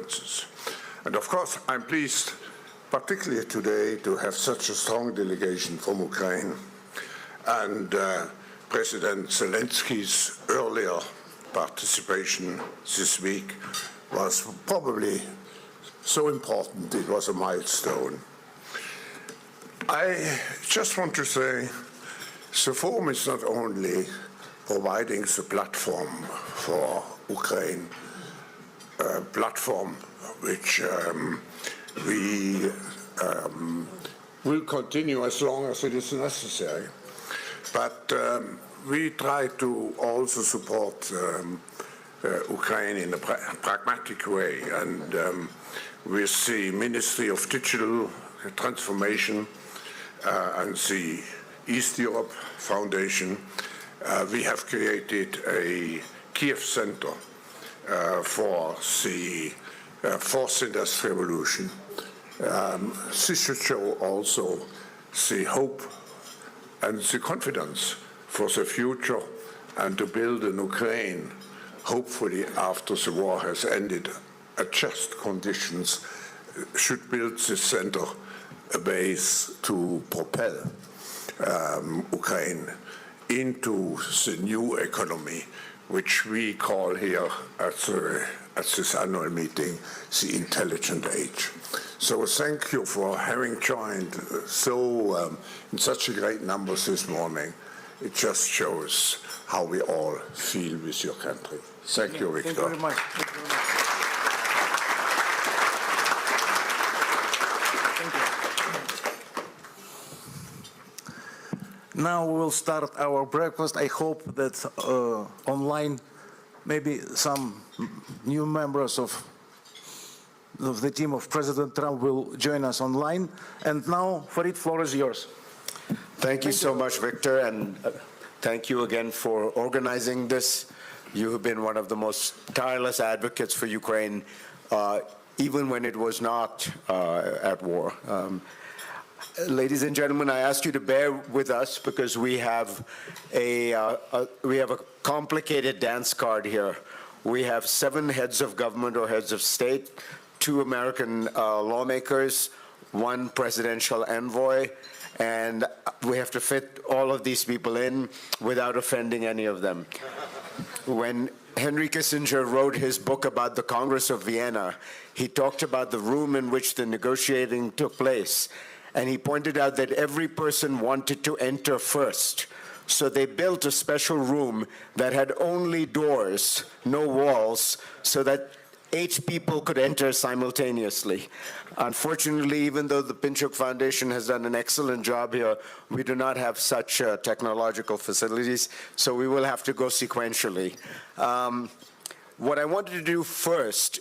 consequences. And of course, I'm pleased, particularly today, to have such a strong delegation from Ukraine. And President Zelensky's earlier participation this week was probably so important, it was a milestone. I just want to say the forum is not only providing the platform for Ukraine, a platform which we will continue as long as it is necessary, but we try to also support Ukraine in a pragmatic way, and with the Ministry of Digital Transformation and the East Europe Foundation, we have created a Kiev Center for the Fourth Industrial Revolution. This should show also the hope and the confidence for the future, and to build in Ukraine, hopefully after the war has ended, at just conditions, should build this center a base to propel Ukraine into the new economy, which we call here at this annual meeting the intelligent age. So thank you for having joined in such a great numbers this morning. It just shows how we all feel with your country. Thank you, Victor. Thank you very much. Thank you very much. Now we will start our breakfast. I hope that online, maybe some new members of the team of President Trump will join us online. And now, Farid, floor is yours. Thank you so much, Victor, and thank you again for organizing this. You have been one of the most tireless advocates for Ukraine, even when it was not at war. Ladies and gentlemen, I ask you to bear with us because we have a complicated dance card here. We have 7 heads of government or heads of state, 2 American lawmakers, 1 presidential envoy, and we have to fit all of these people in without offending any of them. When Henry Kissinger wrote his book about the Congress of Vienna, he talked about the room in which the negotiating took place. And he pointed out that every person wanted to enter first. So they built a special room that had only doors, no walls, so that 8 people could enter simultaneously. Unfortunately, even though the Pinchuk Foundation has done an excellent job here, we do not have such technological facilities, so we will have to go sequentially. What I wanted to do first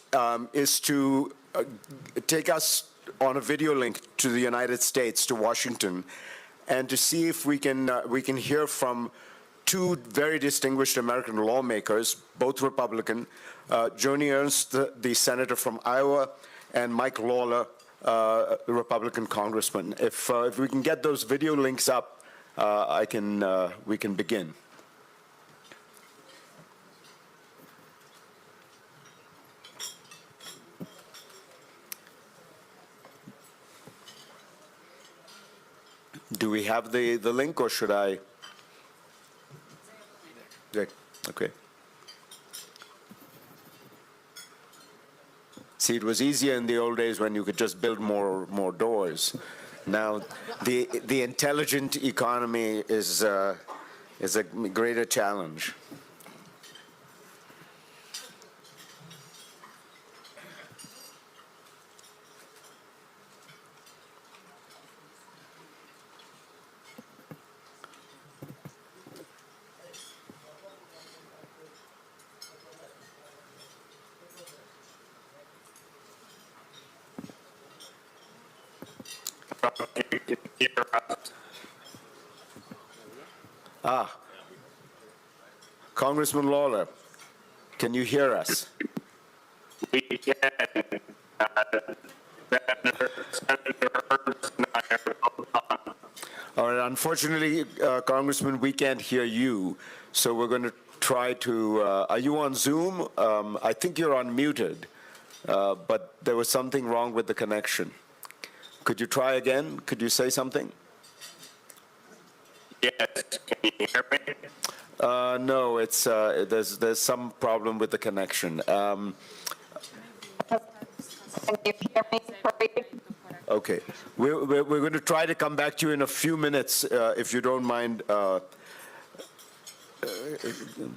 is to take us on a video link to the United States, to Washington, and to see if we can hear from 2 very distinguished American lawmakers, both Republican, Joni Ernst, the senator from Iowa, and Mike Lawler, the Republican congressman. If we can get those video links up, we can begin. Do we have the link, or should I? Yeah, okay. See, it was easier in the old days when you could just build more doors. Now, the intelligent economy is a greater challenge. Congressman Lawler, can you hear us? We can. Senator Ernst and I are both on. All right, unfortunately, Congressman, we can't hear you, so we're going to try to, are you on Zoom? I think you're unmuted. but there was something wrong with the connection. Could you try again? Could you say something? Yes, can you hear me? No, it's there's some problem with the connection. Can you hear me, please? Okay, we're going to try to come back to you in a few minutes, if you don't mind.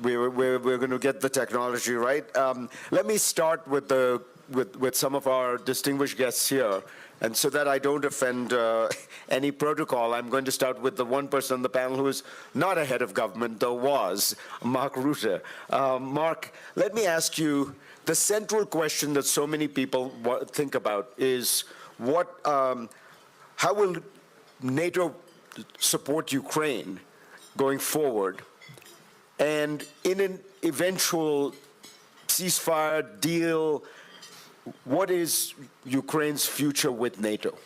We're going to get the technology right. Let me start with some of our distinguished guests here, and so that I don't offend any protocol, I'm going to start with the one person on the panel who is not a head of government, though was, Mark Rutte. Mark, let me ask you, the central question that so many people think about is how will NATO support Ukraine going forward? And in an eventual ceasefire deal, what is Ukraine's future with NATO?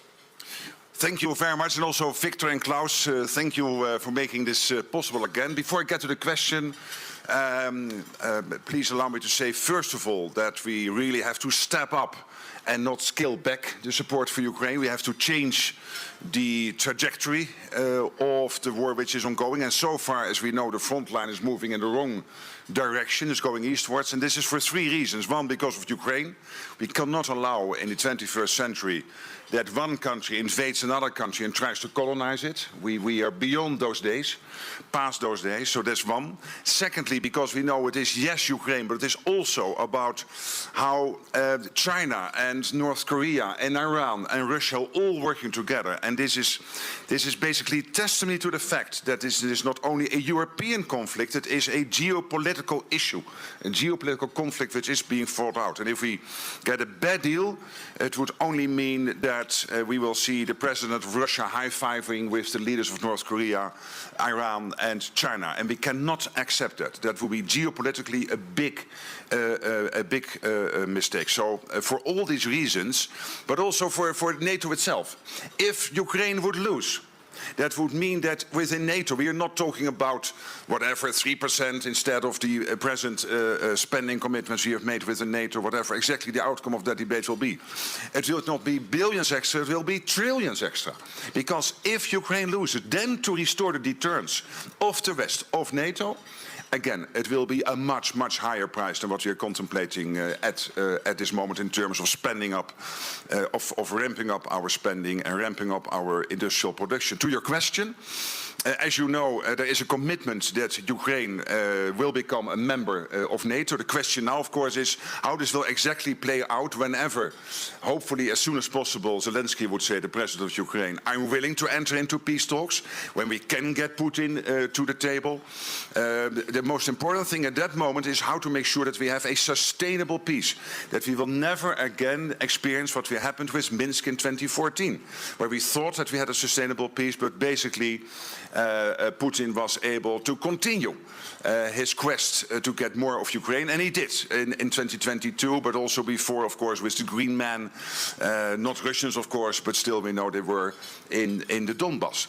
Thank you very much, and also Victor and Klaus, thank you for making this possible again. Before I get to the question, please allow me to say, first of all, that we really have to step up and not scale back the support for Ukraine. We have to change the trajectory of the war which is ongoing. And so far, as we know, the front line is moving in the wrong direction, is going eastwards. And this is for three reasons. One, because of Ukraine. We cannot allow in the 21st century that one country invades another country and tries to colonize it. We are beyond those days, past those days, so that's one. Secondly, because we know it is, yes, Ukraine, but it is also about how China and North Korea and Iran and Russia are all working together. And this is basically testimony to the fact that this is not only a European conflict, it is a geopolitical issue, a geopolitical conflict which is being fought out. And if we get a bad deal, it would only mean that we will see the president of Russia high-fiving with the leaders of North Korea, Iran and China. And we cannot accept that. That would be geopolitically a big mistake. So for all these reasons, but also for NATO itself, if Ukraine would lose, that would mean that within NATO, we are not talking about whatever 3% instead of the present spending commitments we have made within NATO, whatever exactly the outcome of that debate will be. It will not be billions extra, it will be trillions extra. Because if Ukraine loses, then to restore the deterrence of the West, of NATO, again, it will be a much, much higher price than what we are contemplating at this moment in terms of spending up, of ramping up our spending and ramping up our industrial production. To your question, as you know, there is a commitment that Ukraine will become a member of NATO. The question now, of course, is how this will exactly play out whenever, hopefully as soon as possible, Zelensky would say, the president of Ukraine, I'm willing to enter into peace talks when we can get Putin to the table. The most important thing at that moment is how to make sure that we have a sustainable peace, that we will never again experience what happened with Minsk in 2014, where we thought that we had a sustainable peace, but basically Putin was able to continue his quest to get more of Ukraine, and he did in 2022, but also before, of course, with the Green Man, not Russians, of course, but still we know they were in the Donbass.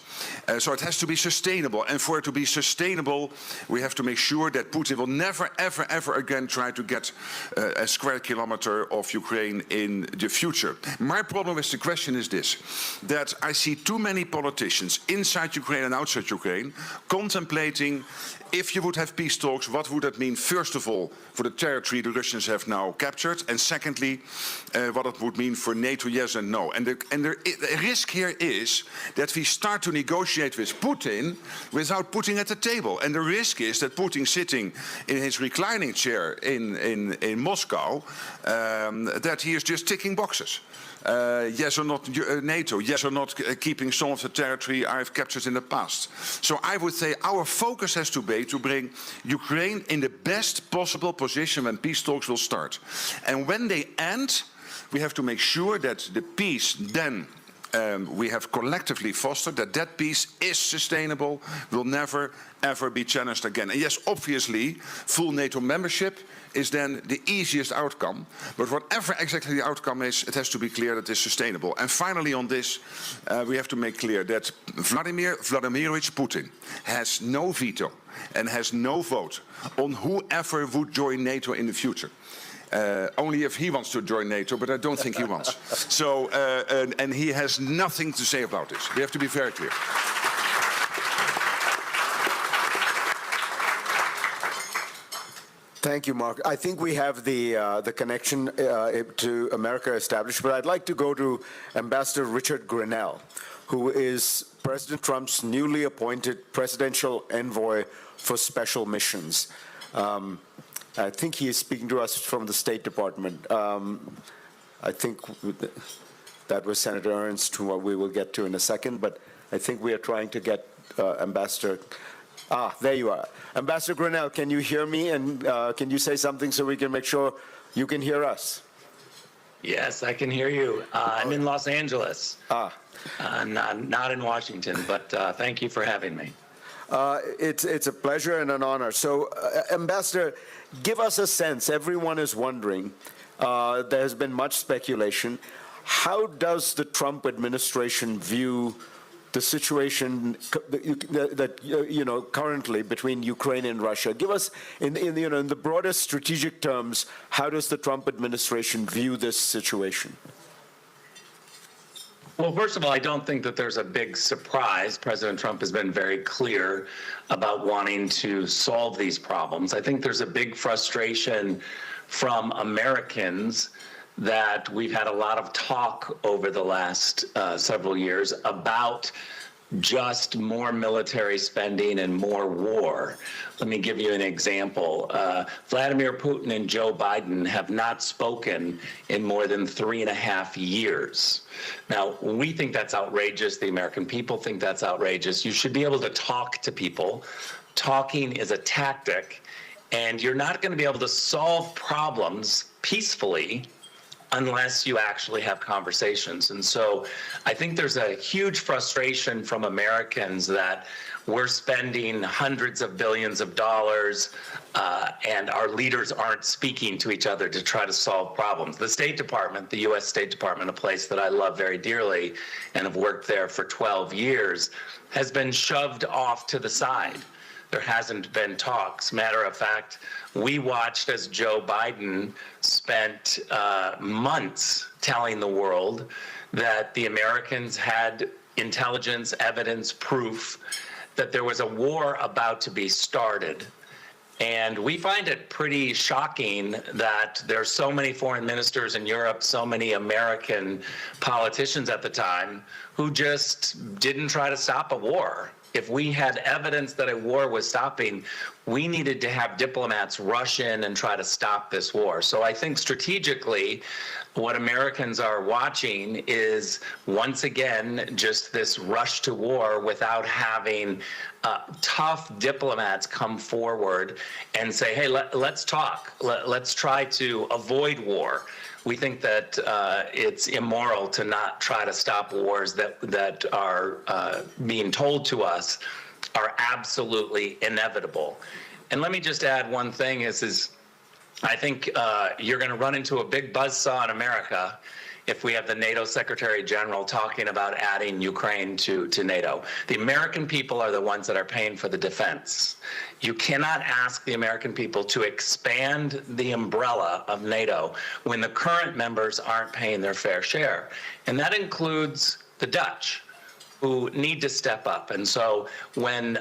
So it has to be sustainable, and for it to be sustainable, we have to make sure that Putin will never, ever, ever again try to get a square kilometer of Ukraine in the future. My problem with the question is this, that I see too many politicians inside Ukraine and outside Ukraine contemplating, if you would have peace talks, what would that mean, first of all, for the territory the Russians have now captured, and secondly, what it would mean for NATO, yes and no. And the risk here is that we start to negotiate with Putin without Putin at the table. And the risk is that Putin, sitting in his reclining chair in Moscow, that he is just ticking boxes. Yes or not NATO, yes or not keeping some of the territory I've captured in the past. So I would say our focus has to be to bring Ukraine in the best possible position when peace talks will start. And when they end, we have to make sure that the peace then we have collectively fostered, that peace is sustainable, will never ever be challenged again. And yes, obviously, full NATO membership is then the easiest outcome. But whatever exactly the outcome is, it has to be clear that it's sustainable. And finally on this, we have to make clear that Vladimir Vladimirovich Putin has no veto and has no vote on whoever would join NATO in the future. only if he wants to join NATO, but I don't think he wants. So, and he has nothing to say about this. We have to be very clear. Thank you, Mark. I think we have the connection to America established, but I'd like to go to Ambassador Richard Grenell, who is President Trump's newly appointed presidential envoy for special missions. I think he is speaking to us from the State Department. I think that was Senator Ernst, who we will get to in a second, but I think we are trying to get Ambassador. There you are. Ambassador Grenell, can you hear me? And can you say something so we can make sure you can hear us? Yes, I can hear you. I'm in Los Angeles. Not in Washington, but thank you for having me. It's a pleasure and an honor. So, Ambassador, give us a sense. Everyone is wondering. There's been much speculation. How does the Trump administration view the situation that currently between Ukraine and Russia? Give us, in the broadest strategic terms, how does the Trump administration view this situation? Well, first of all, I don't think that there's a big surprise. President Trump has been very clear about wanting to solve these problems. I think there's a big frustration from Americans that we've had a lot of talk over the last several years about just more military spending and more war. Let me give you an example. Vladimir Putin and Joe Biden have not spoken in more than 3.5 years. Now, we think that's outrageous. The American people think that's outrageous. You should be able to talk to people. Talking is a tactic, and you're not going to be able to solve problems peacefully unless you actually have conversations. And so I think there's a huge frustration from Americans that we're spending hundreds of billions of dollars and our leaders aren't speaking to each other to try to solve problems. The State Department, the U.S. State Department, a place that I love very dearly and have worked there for 12 years, has been shoved off to the side. There hasn't been talks. Matter of fact, we watched as Joe Biden spent months telling the world that the Americans had intelligence, evidence, proof that there was a war about to be started. And we find it pretty shocking that there's so many foreign ministers in Europe, so many American politicians at the time who just didn't try to stop a war. If we had evidence that a war was stopping, we needed to have diplomats rush in and try to stop this war. So I think strategically, what Americans are watching is, once again, just this rush to war without having tough diplomats come forward and say, hey, let's talk. Let's try to avoid war. We think that it's immoral to not try to stop wars that are being told to us are absolutely inevitable. And let me just add one thing is I think you're going to run into a big buzzsaw in America if we have the NATO Secretary General talking about adding Ukraine to NATO. The American people are the ones that are paying for the defense. You cannot ask the American people to expand the umbrella of NATO when the current members aren't paying their fair share. And that includes the Dutch, who need to step up. And so when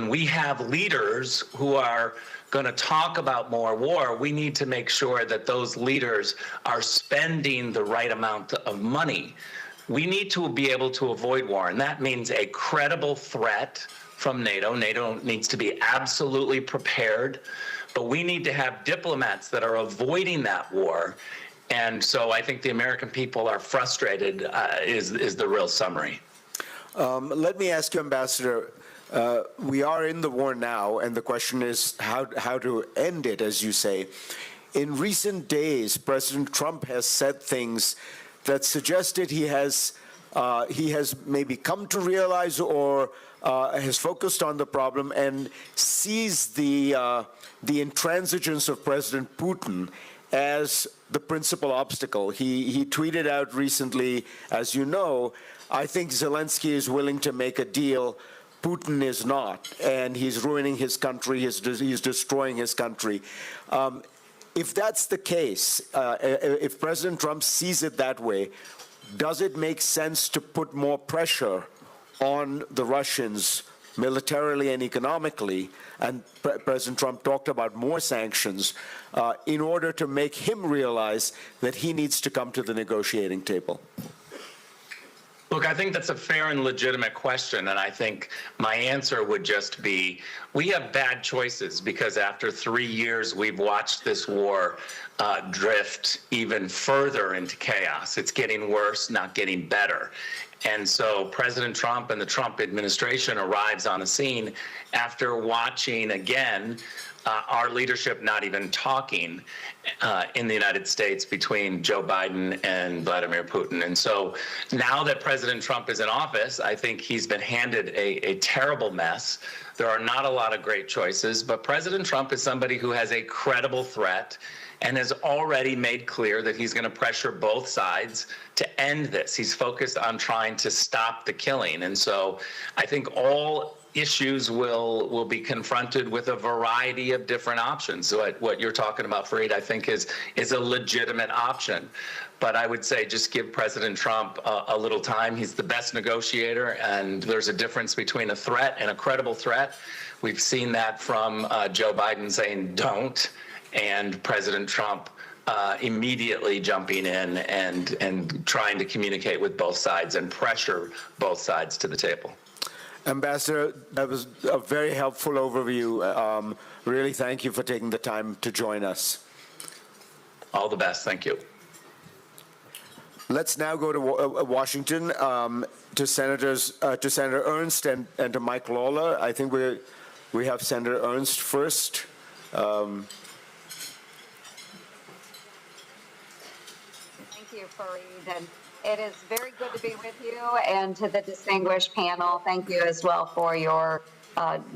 we have leaders who are going to talk about more war, we need to make sure that those leaders are spending the right amount of money. We need to be able to avoid war, and that means a credible threat from NATO. NATO needs to be absolutely prepared, but we need to have diplomats that are avoiding that war. And so I think the American people are frustrated, is the real summary. Let me ask you, Ambassador, we are in the war now, and the question is how to end it, as you say. In recent days, President Trump has said things that suggested he has maybe come to realize or has focused on the problem and sees the intransigence of President Putin as the principal obstacle. He tweeted out recently, as you know, I think Zelensky is willing to make a deal. Putin is not, and he's ruining his country. He's destroying his country. If that's the case, if President Trump sees it that way, does it make sense to put more pressure on the Russians militarily and economically, and President Trump talked about more sanctions, in order to make him realize that he needs to come to the negotiating table? Look, I think that's a fair and legitimate question, and I think my answer would just be, we have bad choices because after 3 years, we've watched this war drift even further into chaos. It's getting worse, not getting better. And so President Trump and the Trump administration arrives on the scene after watching, again, our leadership not even talking in the United States between Joe Biden and Vladimir Putin. And so now that President Trump is in office, I think he's been handed a terrible mess. There are not a lot of great choices, but President Trump is somebody who has a credible threat and has already made clear that he's going to pressure both sides to end this. He's focused on trying to stop the killing. And so I think all issues will be confronted with a variety of different options. So what you're talking about, Fareed, I think is a legitimate option. But I would say just give President Trump a little time. He's the best negotiator, and there's a difference between a threat and a credible threat. We've seen that from Joe Biden saying don't, and President Trump immediately jumping in and trying to communicate with both sides and pressure both sides to the table. Ambassador, that was a very helpful overview. Really, thank you for taking the time to join us. All the best. Thank you. Let's now go to Washington, to Senator Ernst and to Mike Lawler. I think we have Senator Ernst first. Thank you, Fareed. And it is very good to be with you, and to the distinguished panel, thank you as well for your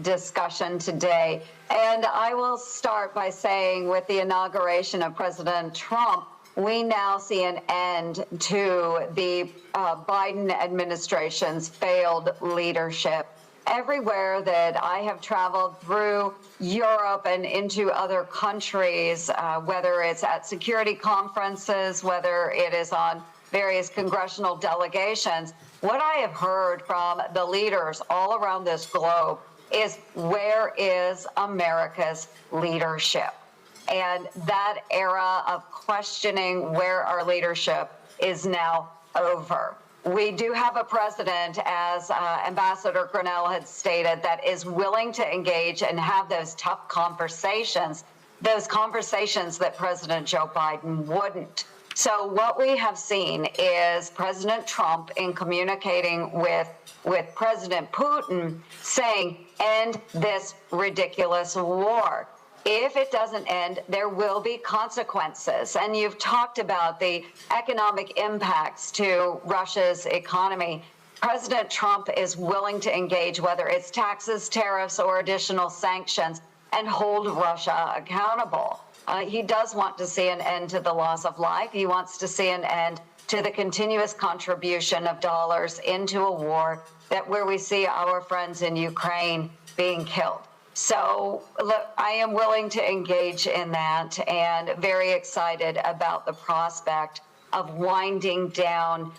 discussion today. And I will start by saying, with the inauguration of President Trump, we now see an end to the Biden administration's failed leadership. Everywhere that I have traveled through Europe and into other countries, whether it's at security conferences, whether it is on various congressional delegations, what I have heard from the leaders all around this globe is, where is America's leadership? And that era of questioning where our leadership is now over. We do have a president, as Ambassador Grinnell had stated, that is willing to engage and have those tough conversations, those conversations that President Joe Biden wouldn't. So what we have seen is President Trump, in communicating with President Putin, saying, end this ridiculous war. If it doesn't end, there will be consequences. And you've talked about the economic impacts to Russia's economy. President Trump is willing to engage, whether it's taxes, tariffs, or additional sanctions, and hold Russia accountable. He does want to see an end to the loss of life. He wants to see an end to the continuous contribution of dollars into a war where we see our friends in Ukraine being killed. So look, I am willing to engage in that, and very excited about the prospect of winding down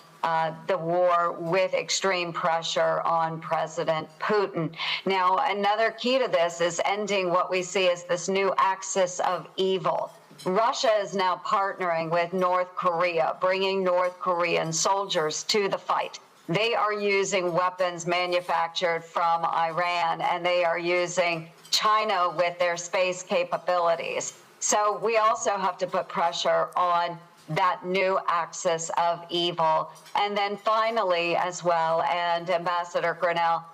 the war with extreme pressure on President Putin. Now, another key to this is ending what we see as this new axis of evil. Russia is now partnering with North Korea, bringing North Korean soldiers to the fight. They are using weapons manufactured from Iran, and they are using China with their space capabilities. So we also have to put pressure on that new axis of evil. And then finally, as well, and Ambassador Grinnell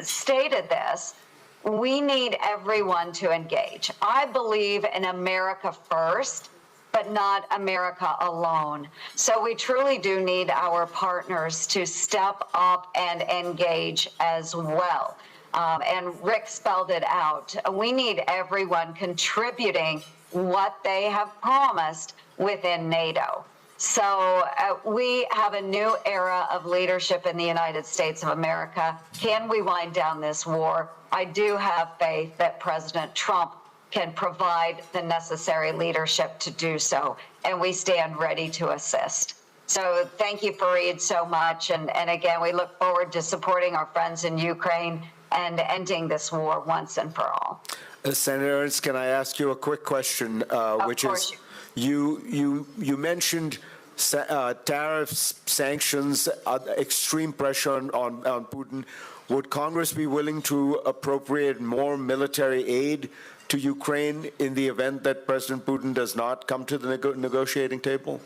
stated this, we need everyone to engage. I believe in America first, but not America alone. So we truly do need our partners to step up and engage as well. And Rick spelled it out. We need everyone contributing what they have promised within NATO. So we have a new era of leadership in the United States of America. Can we wind down this war? I do have faith that President Trump can provide the necessary leadership to do so, and we stand ready to assist. So thank you, Fareed, so much. And again, we look forward to supporting our friends in Ukraine and ending this war once and for all. Senator Ernst, can I ask you a quick question, which is, you mentioned tariffs, sanctions, extreme pressure on Putin. Would Congress be willing to appropriate more military aid to Ukraine in the event that President Putin does not come to the negotiating table?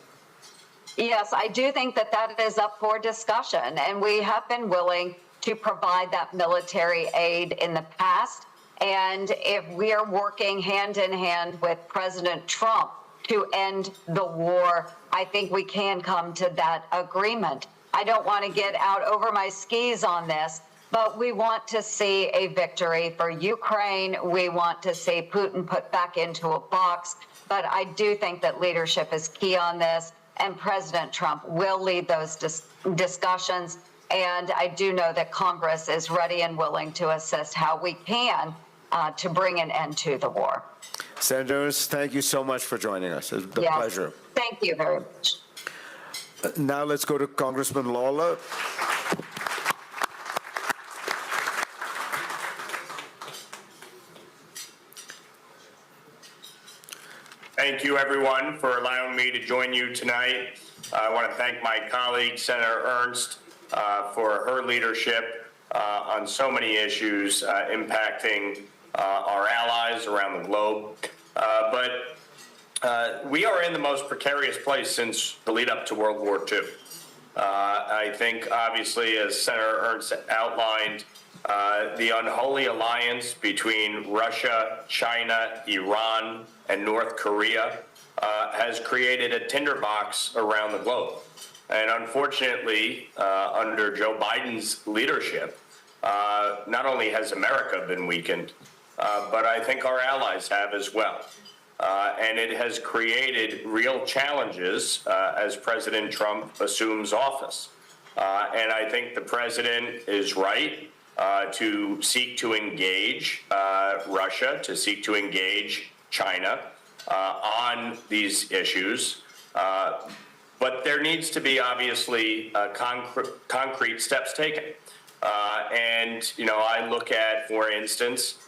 Yes, I do think that that is up for discussion, and we have been willing to provide that military aid in the past. And if we are working hand in hand with President Trump to end the war, I think we can come to that agreement. I don't want to get out over my skis on this, but we want to see a victory for Ukraine. We want to see Putin put back into a box. But I do think that leadership is key on this, and President Trump will lead those discussions. And I do know that Congress is ready and willing to assist how we can to bring an end to the war. Senators, thank you so much for joining us. It's been a pleasure. Thank you very much. Now let's go to Congressman Lawler. Thank you, everyone, for allowing me to join you tonight. I want to thank my colleague, Senator Ernst, for her leadership on so many issues impacting our allies around the globe. But we are in the most precarious place since the lead up to World War II. I think, obviously, as Senator Ernst outlined, the unholy alliance between Russia, China, Iran, and North Korea has created a tinderbox around the globe. And unfortunately, under Joe Biden's leadership, not only has America been weakened, but I think our allies have as well. And it has created real challenges as President Trump assumes office. And I think the president is right to seek to engage Russia, to seek to engage China on these issues. But there needs to be, obviously, concrete steps taken. And, you know, I look at, for instance,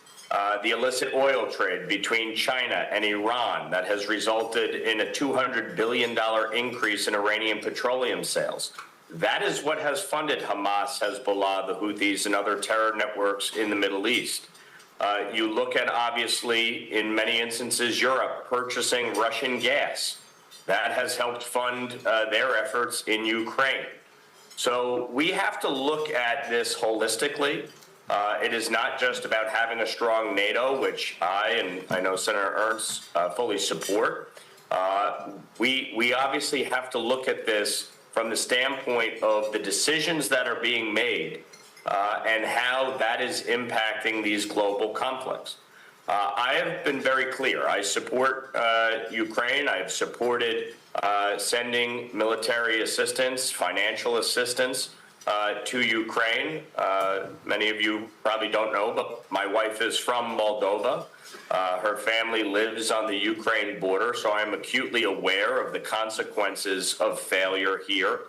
the illicit oil trade between China and Iran that has resulted in a $200 billion increase in Iranian petroleum sales. That is what has funded Hamas, Hezbollah, the Houthis, and other terror networks in the Middle East. You look at, obviously, in many instances, Europe purchasing Russian gas. That has helped fund their efforts in Ukraine. So we have to look at this holistically. It is not just about having a strong NATO, which and I know Senator Ernst fully support. We obviously have to look at this from the standpoint of the decisions that are being made and how that is impacting these global conflicts. I have been very clear. I support Ukraine. I have supported sending military assistance, financial assistance to Ukraine. Many of you probably don't know, but my wife is from Moldova. Her family lives on the Ukraine border, so I'm acutely aware of the consequences of failure here.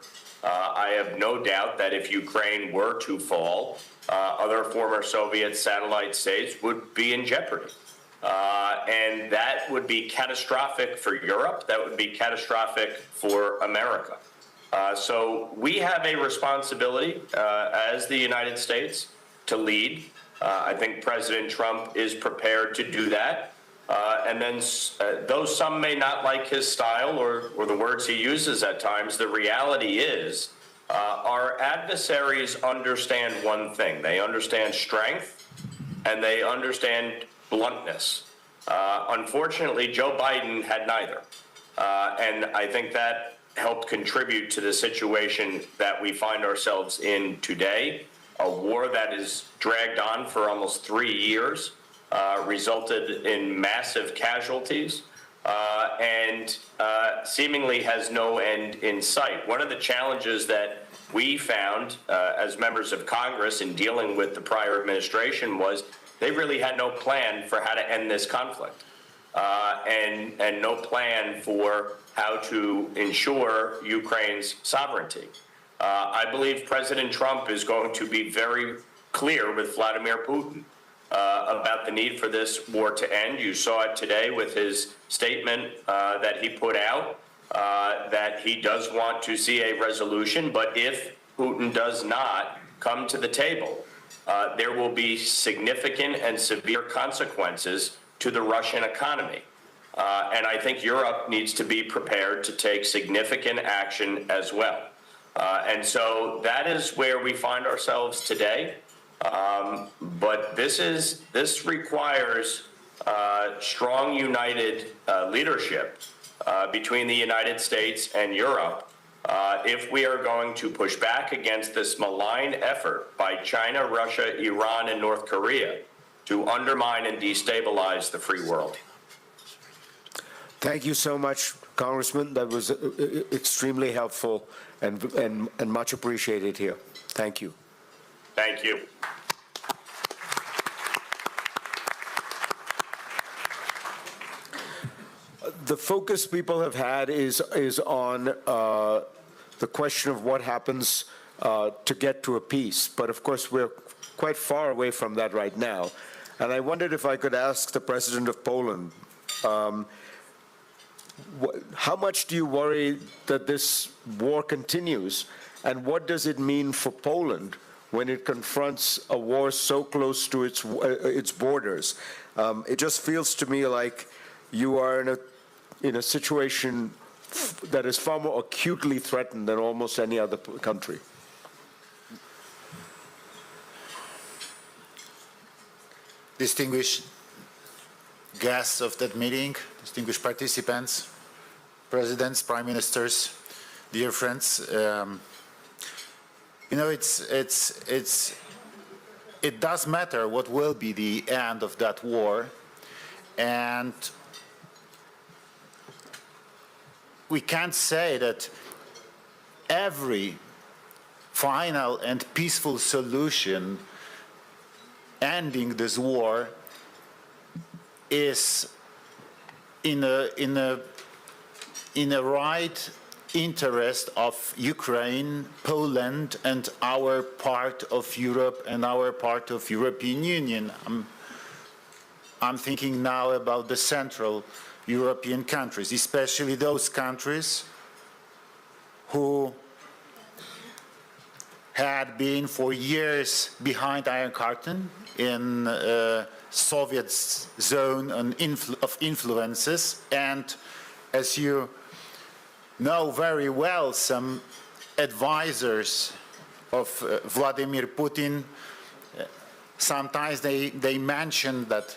I have no doubt that if Ukraine were to fall, other former Soviet satellite states would be in jeopardy. And that would be catastrophic for Europe. That would be catastrophic for America. So we have a responsibility as the United States to lead. I think President Trump is prepared to do that. And then though some may not like his style or the words he uses at times, the reality is our adversaries understand one thing. They understand strength and they understand bluntness. Unfortunately, Joe Biden had neither. And I think that helped contribute to the situation that we find ourselves in today. A war that is dragged on for almost 3 years, resulted in massive casualties, and seemingly has no end in sight. One of the challenges that we found as members of Congress in dealing with the prior administration was they really had no plan for how to end this conflict, and no plan for how to ensure Ukraine's sovereignty. I believe President Trump is going to be very clear with Vladimir Putin about the need for this war to end. You saw it today with his statement that he put out, that he does want to see a resolution, but if Putin does not come to the table, there will be significant and severe consequences to the Russian economy. And I think Europe needs to be prepared to take significant action as well. And so that is where we find ourselves today. But this requires strong, united leadership between the United States and Europe if we are going to push back against this malign effort by China, Russia, Iran, and North Korea to undermine and destabilize the free world. Thank you so much, Congressman. That was extremely helpful and much appreciated here. Thank you. Thank you. The focus people have had is on the question of what happens to get to a peace. But of course, we're quite far away from that right now. And I wondered if I could ask the President of Poland, how much do you worry that this war continues, and what does it mean for Poland when it confronts a war so close to its borders? It just feels to me like you are in a situation that is far more acutely threatened than almost any other country. Distinguished guests of that meeting, distinguished participants, presidents, prime ministers, dear friends, you know, it does matter what will be the end of that war, and we can't say that every final and peaceful solution ending this war is in a right interest of Ukraine, Poland, and our part of Europe and our part of European Union. I'm thinking now about the Central European countries, especially those countries who had been for years behind Iron Curtain in Soviet zone of influences, and as you know very well, some advisors of Vladimir Putin, sometimes they mention that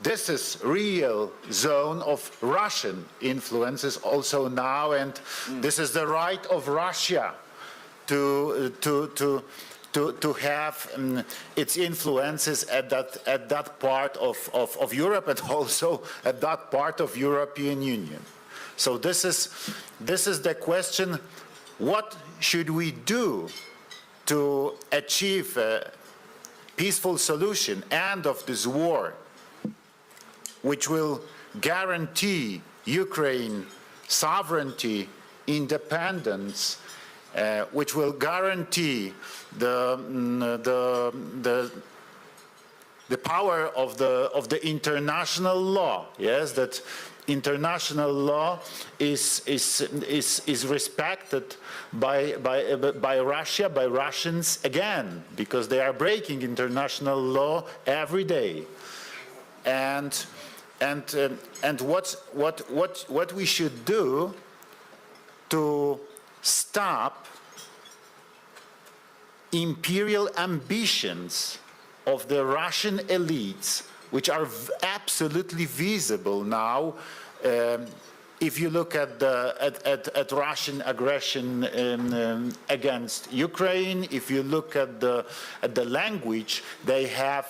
this is real zone of Russian influences also now, and this is the right of Russia to have its influences at that part of Europe, and also at that part of European Union. So this is the question: what should we do to achieve a peaceful solution, end of this war, which will guarantee Ukraine sovereignty, independence, which will guarantee the power of the international law? Yes, that international law is respected by Russia, by Russians again, because they are breaking international law every day. And what we should do to stop imperial ambitions of the Russian elites, which are absolutely visible now. If you look at Russian aggression against Ukraine, if you look at the language they have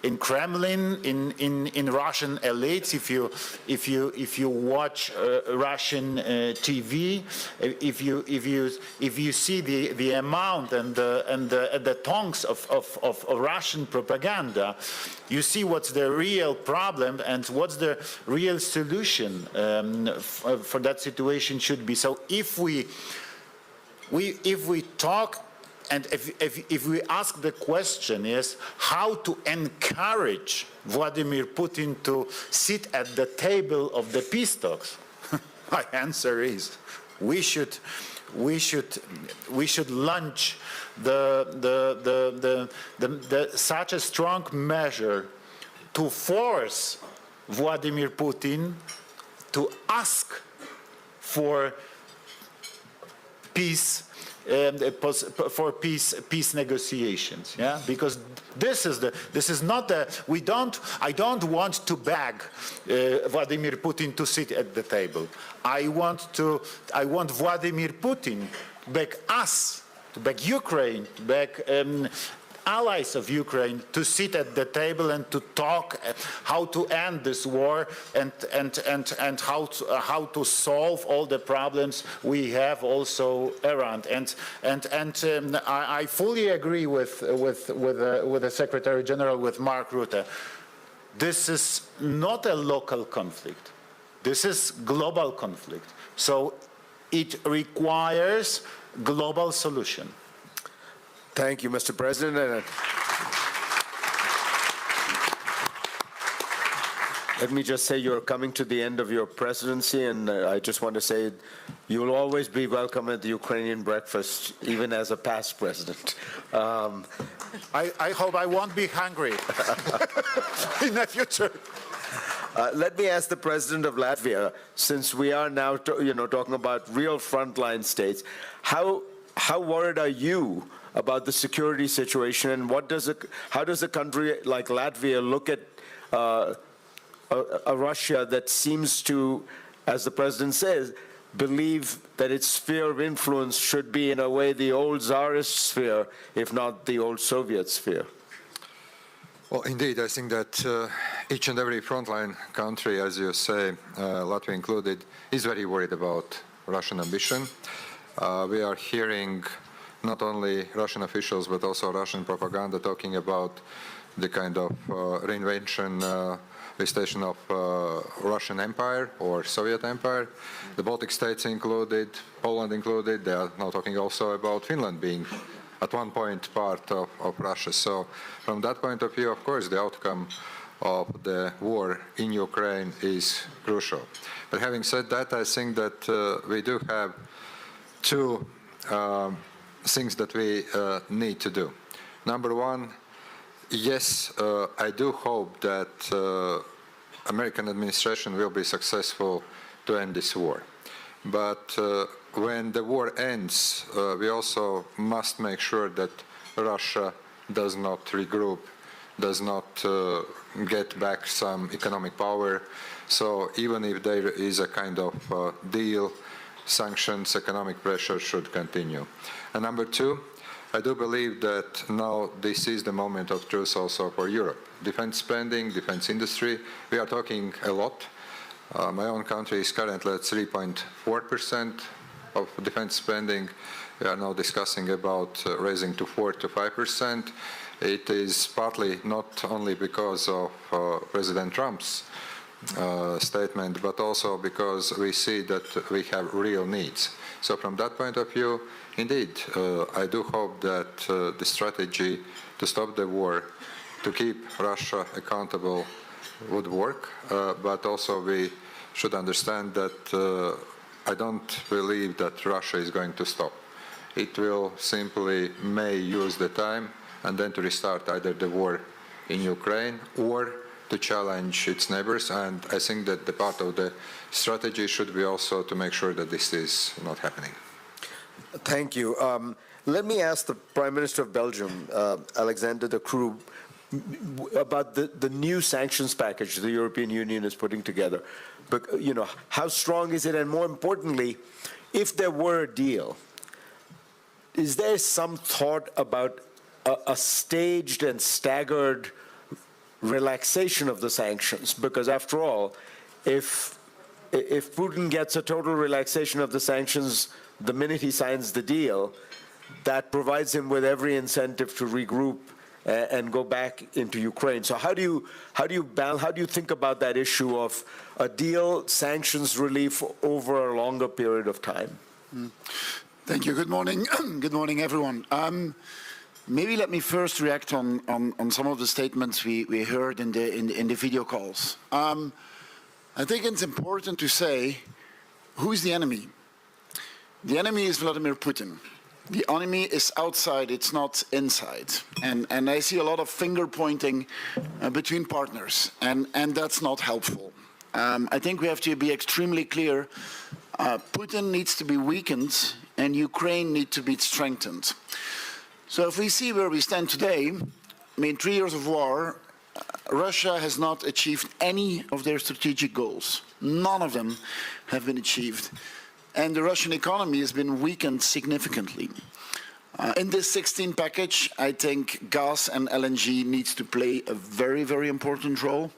in Kremlin, in Russian elites. If you watch Russian TV, if you see the amount and the tongues of Russian propaganda, you see what's the real problem and what's the real solution for that situation should be. So if we talk and if we ask the question is how to encourage Vladimir Putin to sit at the table of the peace talks, my answer is we should launch such a strong measure to force Vladimir Putin to ask for peace. For peace negotiations, yeah, because this is not a I don't want to beg Vladimir Putin to sit at the table. I want Vladimir Putin to beg us, to beg Ukraine, to beg allies of Ukraine to sit at the table and to talk how to end this war and how to solve all the problems we have also around. I fully agree with the Secretary General, with Mark Rutte. This is not a local conflict. This is global conflict. So it requires global solution. Thank you, Mr. President. Let me just say you're coming to the end of your presidency, and I just want to say you'll always be welcome at the Ukrainian breakfast, even as a past president. I hope I won't be hungry in the future. Let me ask the president of Latvia, since we are now talking about real frontline states, how worried are you about the security situation, and how does a country like Latvia look at a Russia that seems to, as the president says, believe that its sphere of influence should be in a way the old Tsarist sphere, if not the old Soviet sphere? Well, indeed, I think that each and every frontline country, as you say, Latvia included, is very worried about Russian ambition. We are hearing not only Russian officials, but also Russian propaganda talking about the kind of reinvention, restation of Russian Empire or Soviet Empire. The Baltic states included, Poland included. They are now talking also about Finland being at one point part of Russia. So from that point of view, of course, the outcome of the war in Ukraine is crucial. But having said that, I think that we do have two things that we need to do. Number one, yes, I do hope that American administration will be successful to end this war. But when the war ends, we also must make sure that Russia does not regroup, does not get back some economic power. So even if there is a kind of deal, sanctions, economic pressure should continue. And number two, I do believe that now this is the moment of truth also for Europe. Defense spending, defense industry, we are talking a lot. My own country is currently at 3.4% of defense spending. We are now discussing about raising to 4 to 5%. It is partly not only because of President Trump's statement, but also because we see that we have real needs. So from that point of view, indeed, I do hope that the strategy to stop the war, to keep Russia accountable would work, but also we should understand that I don't believe that Russia is going to stop. It will simply may use the time and then to restart either the war in Ukraine or to challenge its neighbors, and I think that the part of the strategy should be also to make sure that this is not happening. Thank you. Let me ask the Prime Minister of Belgium, Alexander De Croo, about the new sanctions package the European Union is putting together. But, how strong is it? And more importantly, if there were a deal, is there some thought about a staged and staggered relaxation of the sanctions, because after all, if Putin gets a total relaxation of the sanctions the minute he signs the deal, that provides him with every incentive to regroup and go back into Ukraine. So how do you think about that issue of a deal, sanctions relief over a longer period of time? Thank you. Good morning. Good morning, everyone. Maybe let me first react on some of the statements we heard in the video calls. I think it's important to say, who's the enemy? The enemy is Vladimir Putin. The enemy is outside, it's not inside. And I see a lot of finger pointing between partners, and that's not helpful. I think we have to be extremely clear. Putin needs to be weakened, and Ukraine needs to be strengthened. So if we see where we stand today, I mean, 3 years of war, Russia has not achieved any of their strategic goals. None of them have been achieved. And the Russian economy has been weakened significantly. In this 16 package, I think gas and LNG needs to play a very, very important role.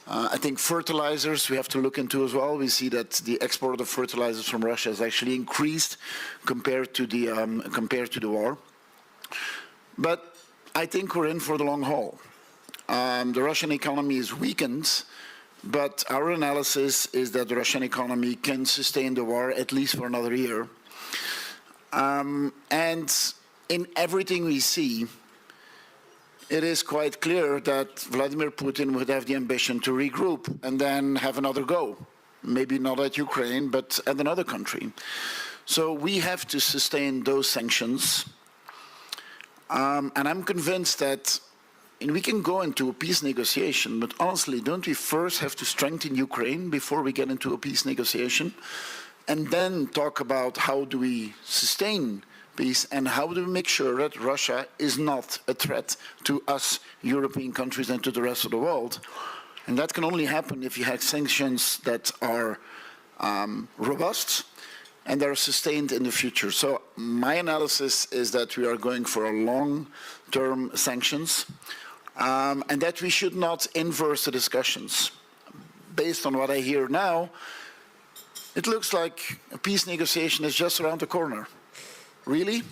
I think fertilizers we have to look into as well. We see that the export of fertilizers from Russia has actually increased compared to the war. But I think we're in for the long haul. The Russian economy is weakened, but our analysis is that the Russian economy can sustain the war at least for another year. And in everything we see, it is quite clear that Vladimir Putin would have the ambition to regroup and then have another go. Maybe not at Ukraine, but at another country. So we have to sustain those sanctions. And I'm convinced that we can go into a peace negotiation, but honestly, don't we first have to strengthen Ukraine before we get into a peace negotiation? And then talk about how do we sustain peace and how do we make sure that Russia is not a threat to us European countries and to the rest of the world. And that can only happen if you have sanctions that are robust and that are sustained in the future. So my analysis is that we are going for a long-term sanctions and that we should not inverse the discussions. Based on what I hear now, it looks like a peace negotiation is just around the corner. Really?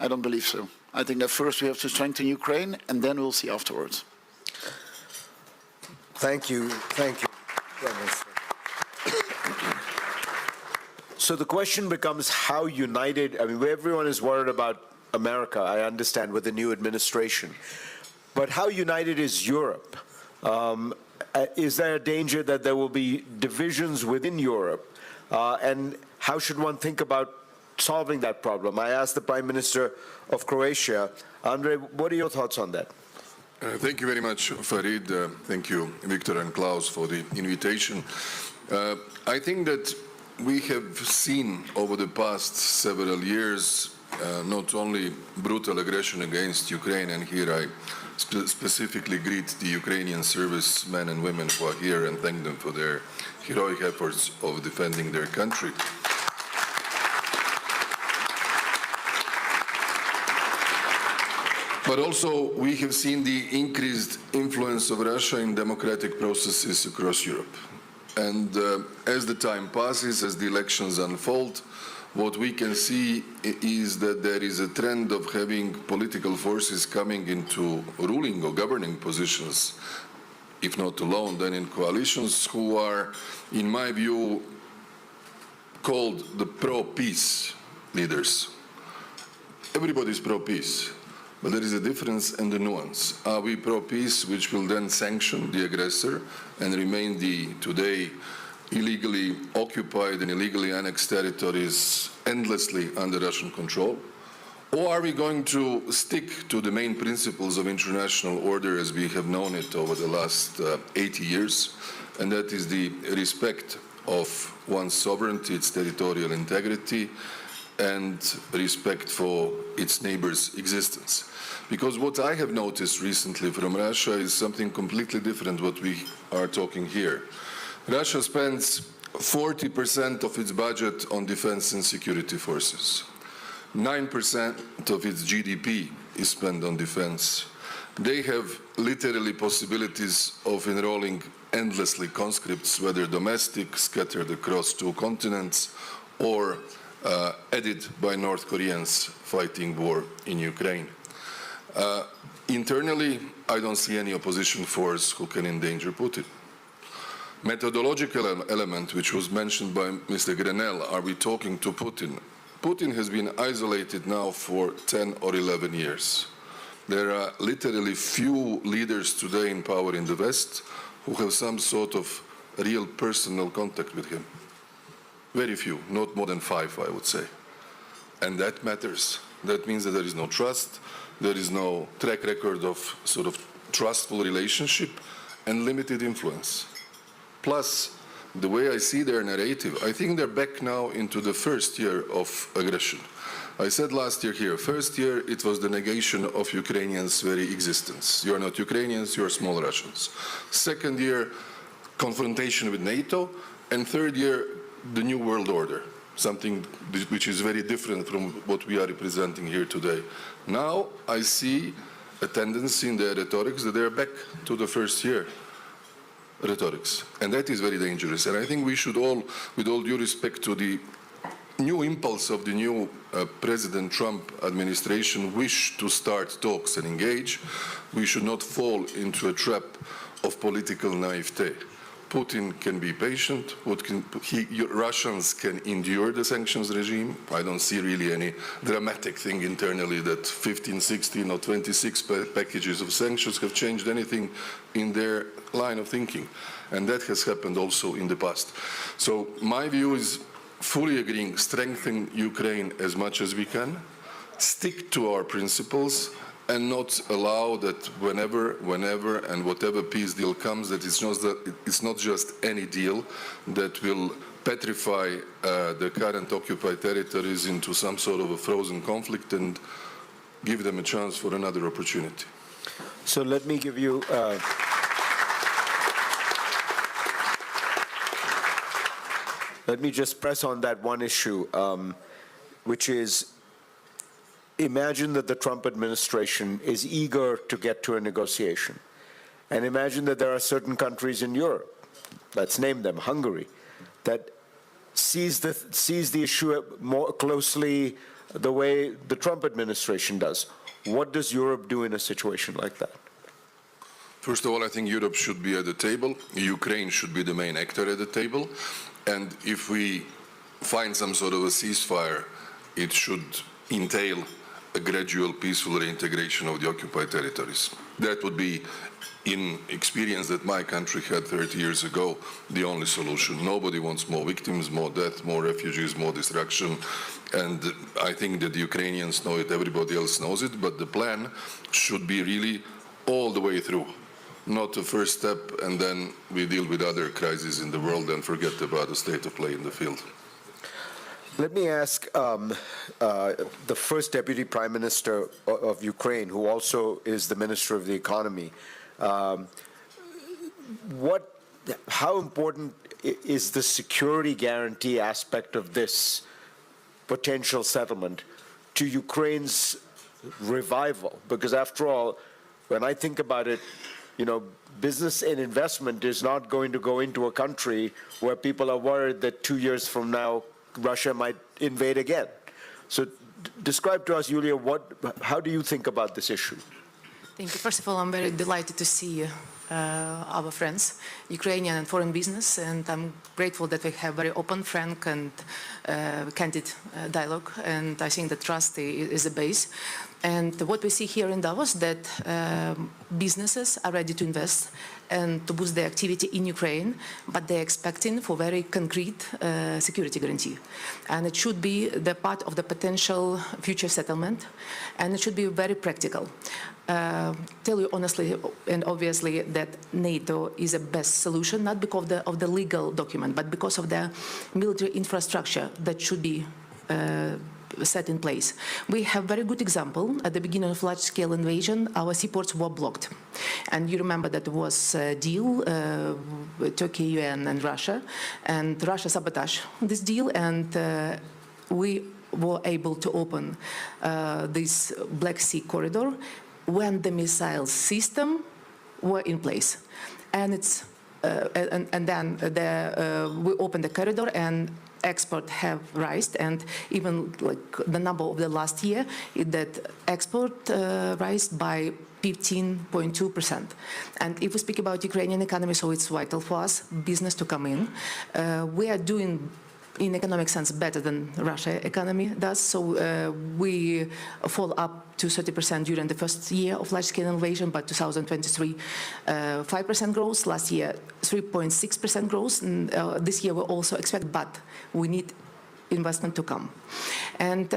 I don't believe so. I think that first we have to strengthen Ukraine, and then we'll see afterwards. Thank you. Thank you. So the question becomes how united, I mean, everyone is worried about America, I understand, with the new administration. But how united is Europe? Is there a danger that there will be divisions within Europe? And how should one think about solving that problem? I asked the Prime Minister of Croatia. Andrej, what are your thoughts on that? Thank you very much, Farid. Thank you, Victor and Klaus, for the invitation. I think that we have seen over the past several years not only brutal aggression against Ukraine, and here I specifically greet the Ukrainian servicemen and women who are here and thank them for their heroic efforts of defending their country. But also, we have seen the increased influence of Russia in democratic processes across Europe. And as the time passes, as the elections unfold, what we can see is that there is a trend of having political forces coming into ruling or governing positions, if not alone, then in coalitions, who are, in my view, called the pro-peace leaders. Everybody is pro-peace. But there is a difference and a nuance. Are we pro-peace, which will then sanction the aggressor and remain the today illegally occupied and illegally annexed territories endlessly under Russian control? Or are we going to stick to the main principles of international order as we have known it over the last 80 years, and that is the respect of one's sovereignty, its territorial integrity, and respect for its neighbors' existence? Because what I have noticed recently from Russia is something completely different what we are talking here. Russia spends 40% of its budget on defense and security forces. 9% of its GDP is spent on defense. They have literally possibilities of enrolling endlessly conscripts, whether domestic, scattered across 2 continents, or added by North Koreans fighting war in Ukraine. Internally, I don't see any opposition force who can endanger Putin. Methodological element, which was mentioned by Mr. Grenell, are we talking to Putin? Putin has been isolated now for 10 or 11 years. There are literally few leaders today in power in the West who have some sort of real personal contact with him. Very few, not more than 5, I would say. And that matters. That means that there is no trust, there is no track record of sort of trustful relationship, and limited influence. Plus, the way I see their narrative, I think they're back now into the first year of aggression. I said last year here, first year it was the negation of Ukrainians' very existence. You are not Ukrainians, you are small Russians. Second year, confrontation with NATO. And third year, the new world order, something which is very different from what we are representing here today. Now I see a tendency in their rhetorics that they are back to the first year rhetorics. And that is very dangerous. And I think we should all, with all due respect to the new impulse of the new President Trump administration, wish to start talks and engage, we should not fall into a trap of political naivete. Putin can be patient, Russians can endure the sanctions regime. I don't see really any dramatic thing internally that 15, 16 or 26 packages of sanctions have changed anything in their line of thinking. And that has happened also in the past. So my view is fully agreeing, strengthen Ukraine as much as we can, stick to our principles, and not allow that whenever and whatever peace deal comes, that it's not just any deal that will petrify the current occupied territories into some sort of a frozen conflict and give them a chance for another opportunity. So let me give you let me just press on that one issue, which is, imagine that the Trump administration is eager to get to a negotiation. And imagine that there are certain countries in Europe, let's name them, Hungary, that sees the issue more closely the way the Trump administration does. What does Europe do in a situation like that? First of all, I think Europe should be at the table. Ukraine should be the main actor at the table. And if we find some sort of a ceasefire, it should entail a gradual, peaceful reintegration of the occupied territories. That would be, in experience that my country had 30 years ago, the only solution. Nobody wants more victims, more death, more refugees, more destruction. And I think that the Ukrainians know it, everybody else knows it, but the plan should be really all the way through. Not a first step, and then we deal with other crises in the world and forget about the state of play in the field. Let me ask the first Deputy Prime Minister of Ukraine, who also is the Minister of the Economy, how important is the security guarantee aspect of this potential settlement to Ukraine's revival? Because after all, when I think about it, you know, business and investment is not going to go into a country where people are worried that 2 years from now Russia might invade again. So describe to us, Yulia, how do you think about this issue? Thank you. First of all, I'm very delighted to see our friends, Ukrainian and foreign business, and I'm grateful that we have very open, frank, and candid dialogue, and I think that trust is the base. And what we see here in Davos, that businesses are ready to invest and to boost their activity in Ukraine, but they're expecting for very concrete security guarantee. And it should be the part of the potential future settlement, and it should be very practical. Tell you honestly and obviously that NATO is the best solution, not because of the legal document, but because of the military infrastructure that should be set in place. We have very good example. At the beginning of large-scale invasion, our seaports were blocked. And you remember that there was a deal with Turkey, UN, and Russia sabotaged this deal, and we were able to open this Black Sea corridor when the missile system were in place. And it's and then we opened the corridor and export have risen, and even like the number of the last year, that export rise by 15.2%. And if we speak about Ukrainian economy, so it's vital for us, business to come in. We are doing, in economic sense, better than Russia economy does. So we fall up to 30% during the first year of large-scale invasion, but 2023, 5% growth. Last year, 3.6% growth. And, this year we also expect, but we need investment to come. And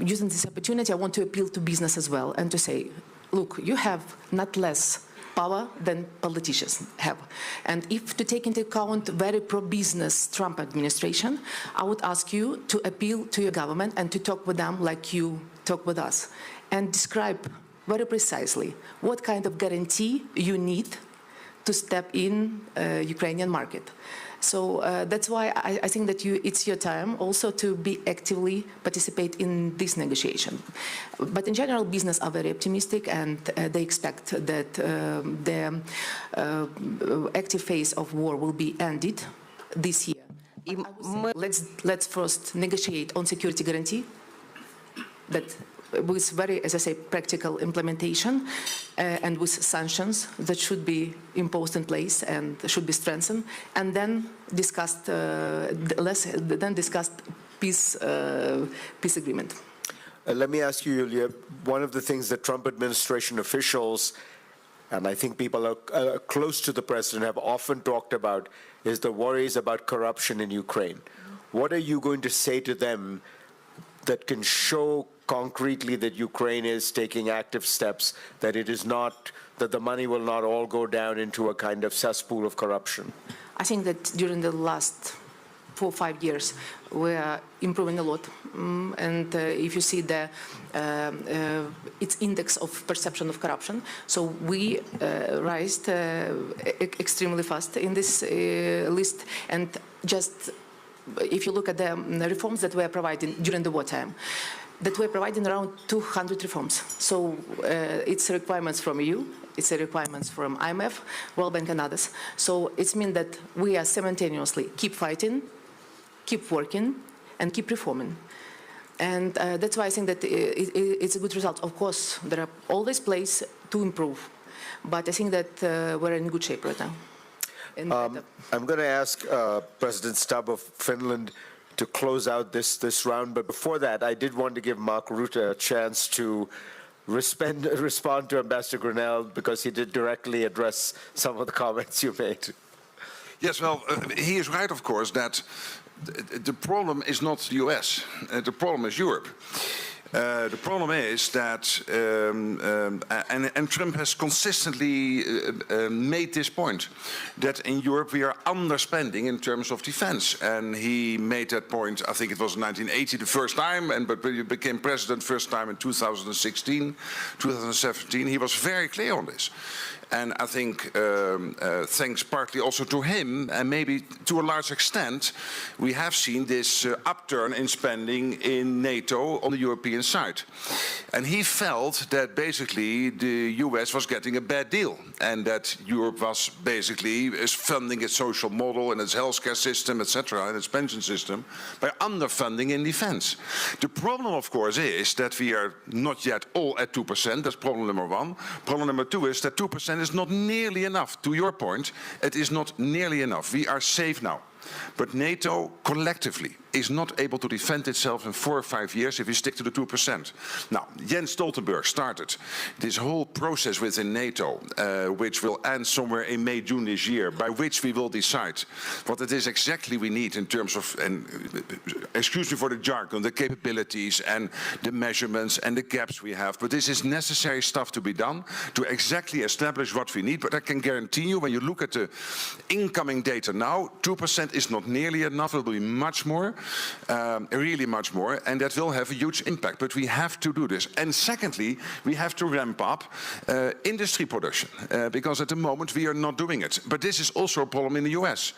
using this opportunity, I want to appeal to business as well and to say, look, you have not less power than politicians have. And if to take into account very pro-business Trump administration, I would ask you to appeal to your government and to talk with them like you talk with us, and describe very precisely what kind of guarantee you need to step in Ukrainian market. So that's why I think that it's your time also to be actively participate in this negotiation. But in general, business are very optimistic, and they expect that the active phase of war will be ended this year. Let's first negotiate on security guarantee that with very, as I say, practical implementation and with sanctions that should be imposed in place and should be strengthened, and then discussed peace agreement. Let me ask you, Yulia, one of the things that Trump administration officials, and I think people are close to the president, have often talked about is the worries about corruption in Ukraine. What are you going to say to them that can show concretely that Ukraine is taking active steps, that it is not, that the money will not all go down into a kind of cesspool of corruption? I think that during the last 4 or 5 years, we are improving a lot. And if you see the its index of perception of corruption, so we raised extremely fast in this list. And just if you look at the reforms that we are providing during the wartime, that we're providing around 200 reforms. So it's requirements from EU, it's a requirements from IMF, World Bank and others. So it means that we are simultaneously keep fighting, keep working, and keep reforming. And that's why I think that it's a good result. Of course, there are always places to improve, but I think that we're in good shape right now. I'm going to ask President Stubb of Finland to close out this round, but before that, I did want to give Mark Rutte a chance to respond to Ambassador Grinnell, because he did directly address some of the comments you made. Yes, well, he is right, of course, that the problem is not the US, the problem is Europe. The problem is that, and Trump has consistently made this point, that in Europe we are underspending in terms of defense. And he made that point, I think it was in 1980 the first time, but when he became president first time in 2016, 2017, he was very clear on this. And I think, thanks partly also to him, and maybe to a large extent, we have seen this upturn in spending in NATO on the European side. And he felt that basically the US was getting a bad deal, and that Europe was basically funding its social model and its healthcare system, etc., and its pension system, by underfunding in defense. The problem, of course, is that we are not yet all at 2%. That's problem number one. Problem number two is that 2% is not nearly enough. To your point, it is not nearly enough. We are safe now. But NATO collectively is not able to defend itself in 4 or 5 years if we stick to the 2%. Now, Jens Stoltenberg started this whole process within NATO, which will end somewhere in May, June this year, by which we will decide what it is exactly we need in terms of, and excuse me for the jargon, the capabilities and the measurements and the gaps we have. But this is necessary stuff to be done to exactly establish what we need. But I can guarantee you, when you look at the incoming data now, 2% is not nearly enough. It will be much more. really much more, and that will have a huge impact. But we have to do this. And secondly, we have to ramp up industry production, because at the moment we are not doing it. But this is also a problem in the US.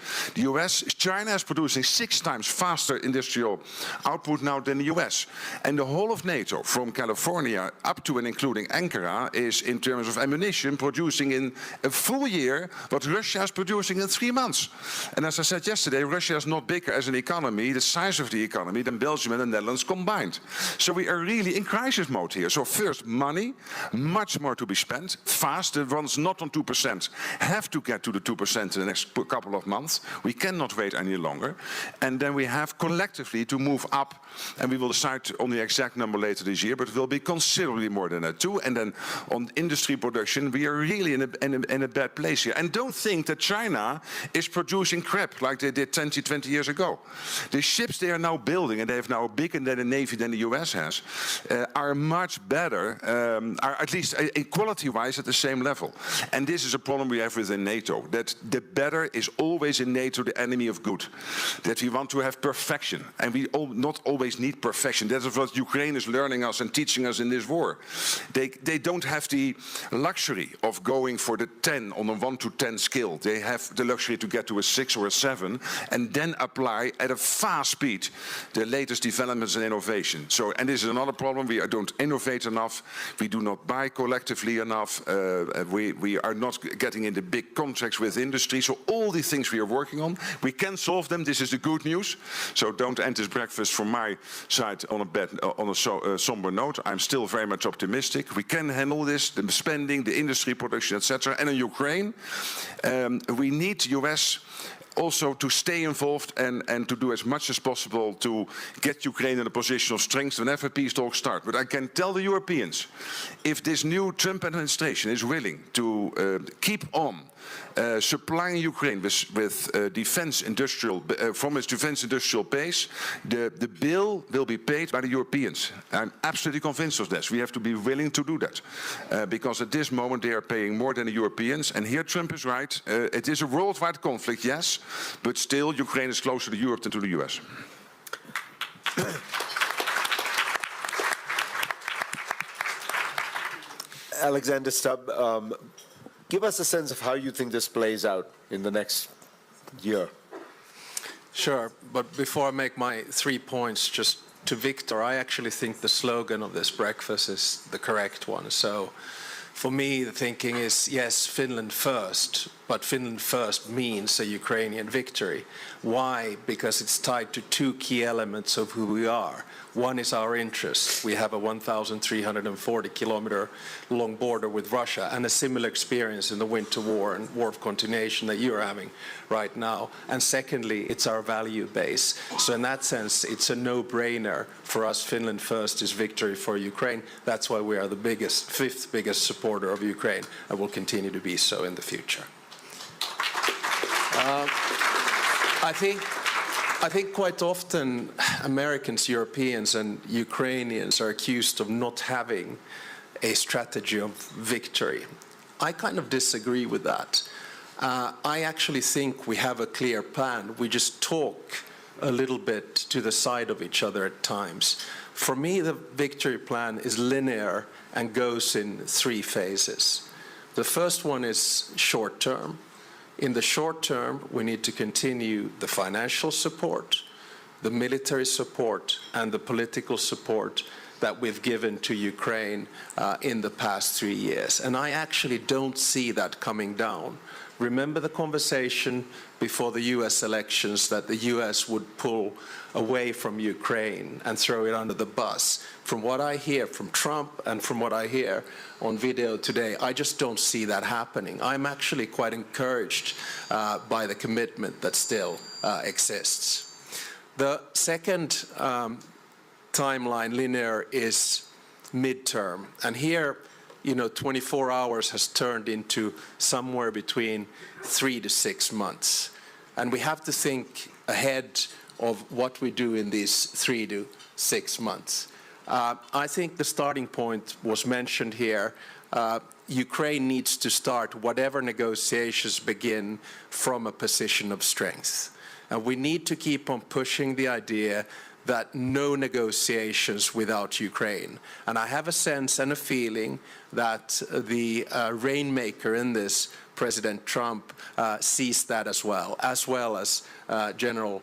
China is producing 6 times faster industrial output now than the US. And the whole of NATO, from California up to and including Ankara, is in terms of ammunition producing in a full year what Russia is producing in 3 months. And as I said yesterday, Russia is not bigger as an economy, the size of the economy, than Belgium and the Netherlands combined. So we are really in crisis mode here. So first, money, much more to be spent, fast. The ones not on 2% have to get to the 2% in the next couple of months. We cannot wait any longer. And then we have collectively to move up, and we will decide on the exact number later this year, but it will be considerably more than that too. And then on industry production, we are really in a bad place here. And don't think that China is producing crap like they did 20 years ago. The ships they are now building, and they have now a bigger navy than the US has, are much better, are at least quality-wise at the same level. And this is a problem we have within NATO, that the better is always in NATO the enemy of good. That we want to have perfection, and we not always need perfection. That is what Ukraine is learning us and teaching us in this war. They don't have the luxury of going for the 10 on a 1 to 10 scale. They have the luxury to get to a 6 or a 7 and then apply at a fast speed the latest developments and innovation. So, and this is another problem. We don't innovate enough. We do not buy collectively enough. We are not getting into big contracts with industry. So all these things we are working on, we can solve them. This is the good news. So don't end this breakfast from my side on a somber note. I'm still very much optimistic. We can handle this, the spending, the industry production, etc. And in Ukraine, we need the US also to stay involved and to do as much as possible to get Ukraine in a position of strength whenever peace talks start. But I can tell the Europeans, if this new Trump administration is willing to keep on supplying Ukraine with defense industrial, from its defense industrial base, the bill will be paid by the Europeans. I'm absolutely convinced of this. We have to be willing to do that. Because at this moment they are paying more than the Europeans. And here Trump is right. It is a worldwide conflict, yes, but still Ukraine is closer to Europe than to the US. Alexander Stubb, give us a sense of how you think this plays out in the next year. Sure, but before I make my 3 points, just to Victor, I actually think the slogan of this breakfast is the correct one. So for me, the thinking is, yes, Finland first, but Finland first means a Ukrainian victory. Why? Because it's tied to 2 key elements of who we are. One is our interests. We have a 1,340-kilometer long border with Russia and a similar experience in the winter war and war of continuation that you're having right now. And secondly, it's our value base. So in that sense, it's a no-brainer for us. Finland first is victory for Ukraine. That's why we are the biggest, 5th biggest supporter of Ukraine and will continue to be so in the future. I think quite often Americans, Europeans, and Ukrainians are accused of not having a strategy of victory. I kind of disagree with that. I actually think we have a clear plan. We just talk a little bit to the side of each other at times. For me, the victory plan is linear and goes in 3 phases. The first one is short term. In the short term, we need to continue the financial support, the military support, and the political support that we've given to Ukraine in the past 3 years. And I actually don't see that coming down. Remember the conversation before the US elections that the US would pull away from Ukraine and throw it under the bus. From what I hear from Trump and from what I hear on video today, I just don't see that happening. I'm actually quite encouraged by the commitment that still exists. The second timeline, linear, is midterm. And here, 24 hours has turned into somewhere between 3 to 6 months. And we have to think ahead of what we do in these 3 to 6 months. I think the starting point was mentioned here. Ukraine needs to start whatever negotiations begin from a position of strength. And we need to keep on pushing the idea that no negotiations without Ukraine. And I have a sense and a feeling that the rainmaker in this, President Trump, sees that as well as General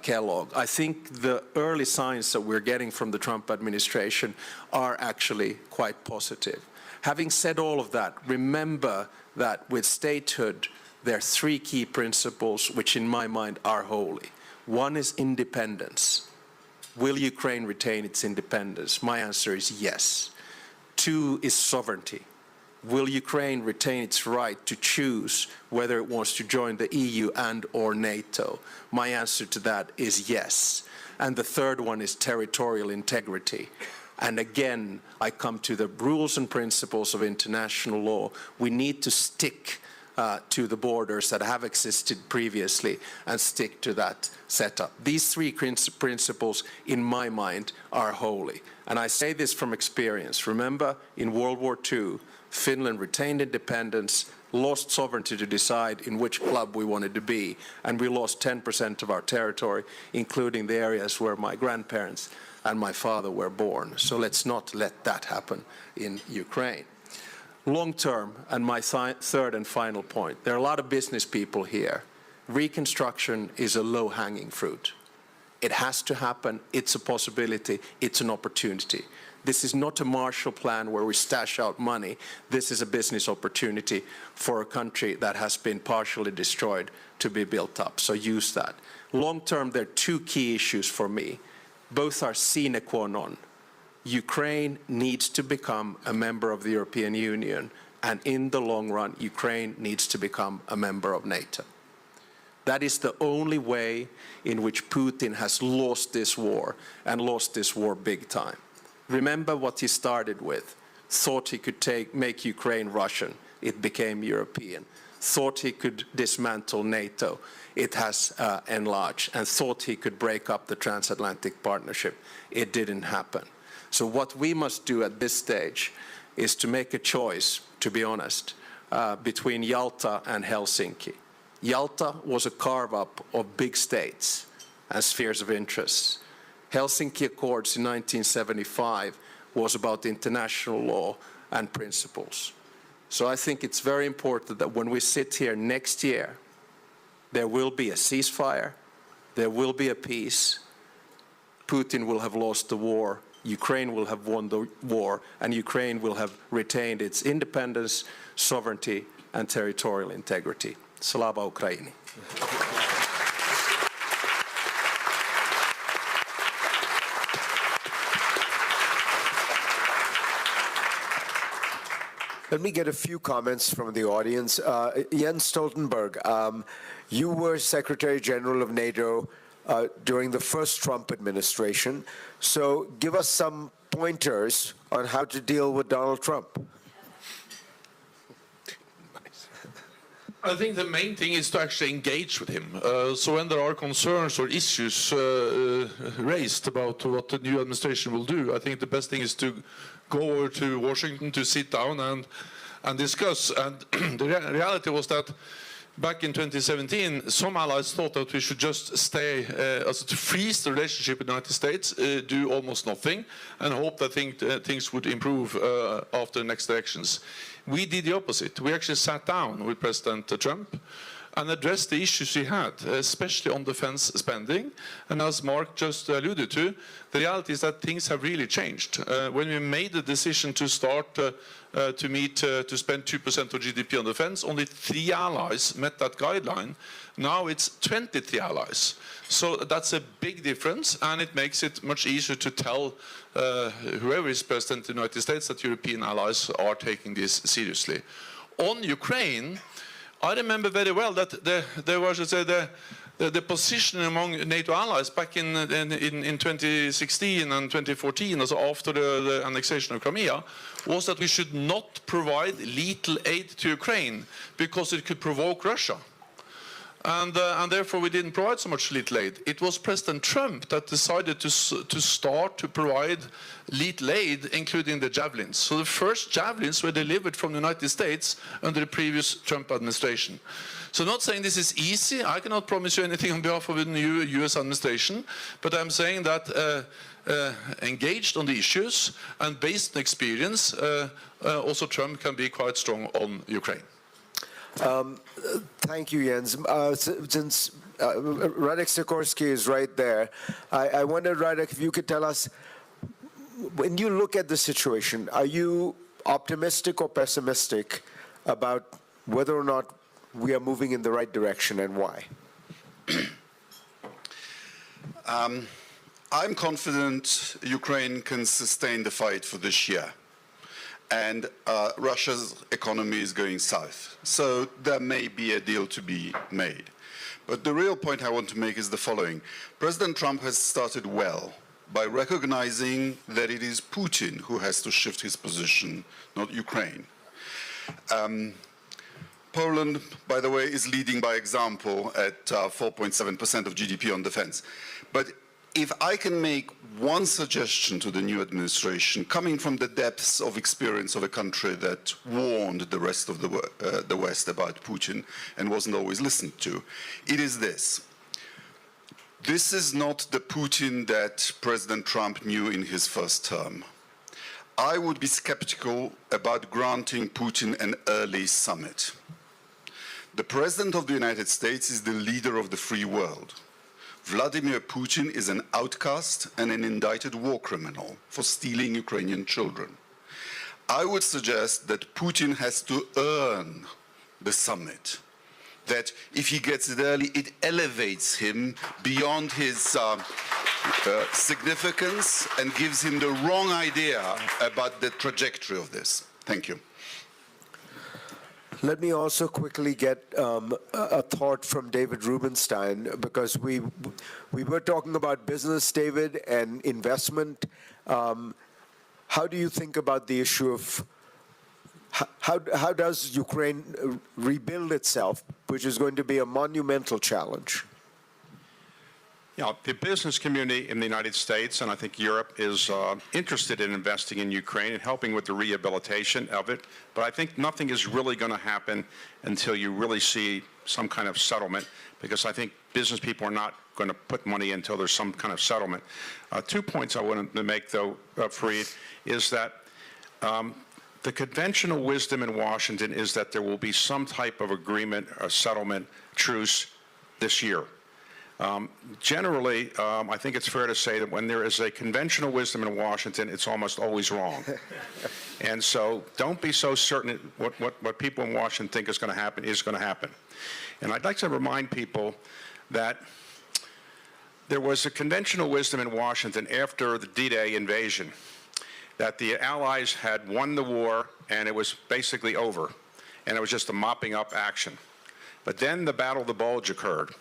Kellogg. I think the early signs that we're getting from the Trump administration are actually quite positive. Having said all of that, remember that with statehood, there are three key principles which in my mind are holy. One is independence. Will Ukraine retain its independence? My answer is yes. Two is sovereignty. Will Ukraine retain its right to choose whether it wants to join the EU and or NATO? My answer to that is yes. And the third one is territorial integrity. And again, I come to the rules and principles of international law. We need to stick to the borders that have existed previously and stick to that setup. These three principles, in my mind, are holy. And I say this from experience. Remember, in World War II, Finland retained independence, lost sovereignty to decide in which club we wanted to be, and we lost 10% of our territory, including the areas where my grandparents and my father were born. So let's not let that happen in Ukraine. Long term, and my third and final point, there are a lot of business people here. Reconstruction is a low-hanging fruit. It has to happen, it's a possibility, it's an opportunity. This is not a Marshall Plan where we stash out money. This is a business opportunity for a country that has been partially destroyed to be built up, so use that. Long term, there are two key issues for me. Both are sine qua non. Ukraine needs to become a member of the European Union, and in the long run, Ukraine needs to become a member of NATO. That is the only way in which Putin has lost this war, and lost this war big time. Remember what he started with. Thought he could make Ukraine Russian. It became European. Thought he could dismantle NATO. It has enlarged. And thought he could break up the transatlantic partnership. It didn't happen. So what we must do at this stage is to make a choice, to be honest, between Yalta and Helsinki. Yalta was a carve-up of big states and spheres of interest. Helsinki Accords in 1975 was about international law and principles. So I think it's very important that when we sit here next year, there will be a ceasefire, there will be a peace, Putin will have lost the war, Ukraine will have won the war, and Ukraine will have retained its independence, sovereignty, and territorial integrity. Slava Ukraini. Let me get a few comments from the audience. Jens Stoltenberg, you were Secretary General of NATO during the first Trump administration. So give us some pointers on how to deal with Donald Trump. I think the main thing is to actually engage with him. So when there are concerns or issues raised about what the new administration will do, I think the best thing is to go over to Washington to sit down and discuss. And the reality was that back in 2017, some allies thought that we should just stay, to freeze the relationship with the United States, do almost nothing, and hope that things would improve after the next elections. We did the opposite. We actually sat down with President Trump and addressed the issues he had, especially on defense spending. And as Mark just alluded to, the reality is that things have really changed. When we made the decision to start to spend 2% of GDP on defense, only 3 allies met that guideline. Now it's 23 allies. So that's a big difference, and it makes it much easier to tell whoever is president in the United States that European allies are taking this seriously. On Ukraine, I remember very well that there was, the position among NATO allies back in 2016 and 2014, also after the annexation of Crimea, was that we should not provide lethal aid to Ukraine because it could provoke Russia. and therefore we didn't provide so much lethal aid. It was President Trump that decided to start to provide lethal aid, including the javelins. So the first javelins were delivered from the United States under the previous Trump administration. So not saying this is easy. I cannot promise you anything on behalf of the new US administration, but I'm saying that engaged on the issues and based on experience, also Trump can be quite strong on Ukraine. Thank you, Jens. Since Radek Sikorski is right there, I wonder, Radek, if you could tell us, when you look at the situation, are you optimistic or pessimistic about whether or not we are moving in the right direction, and why? I'm confident Ukraine can sustain the fight for this year. And Russia's economy is going south. So there may be a deal to be made. But the real point I want to make is the following. President Trump has started well by recognizing that it is Putin who has to shift his position, not Ukraine. Poland, by the way, is leading by example at 4.7% of GDP on defense. But if I can make one suggestion to the new administration, coming from the depths of experience of a country that warned the rest of the West about Putin and wasn't always listened to, it is this. This is not the Putin that President Trump knew in his first term. I would be skeptical about granting Putin an early summit. The President of the United States is the leader of the free world. Vladimir Putin is an outcast and an indicted war criminal for stealing Ukrainian children. I would suggest that Putin has to earn the summit, that if he gets it early, it elevates him beyond his significance and gives him the wrong idea about the trajectory of this. Thank you. Let me also quickly get a thought from David Rubenstein, because we were talking about business, David, and investment. How do you think about the issue of how does Ukraine rebuild itself, which is going to be a monumental challenge? Yeah, the business community in the United States, and I think Europe, is interested in investing in Ukraine and helping with the rehabilitation of it. But I think nothing is really going to happen until you really see some kind of settlement, because I think business people are not going to put money until there's some kind of settlement. 2 points I wanted to make, though, Fareed, is that the conventional wisdom in Washington is that there will be some type of agreement, a settlement, truce this year. Generally, I think it's fair to say that when there is a conventional wisdom in Washington, it's almost always wrong. And so don't be so certain what people in Washington think is going to happen is going to happen. And I'd like to remind people that there was a conventional wisdom in Washington after the D-Day invasion, that the Allies had won the war and it was basically over, and it was just a mopping up action. But then the Battle of the Bulge occurred.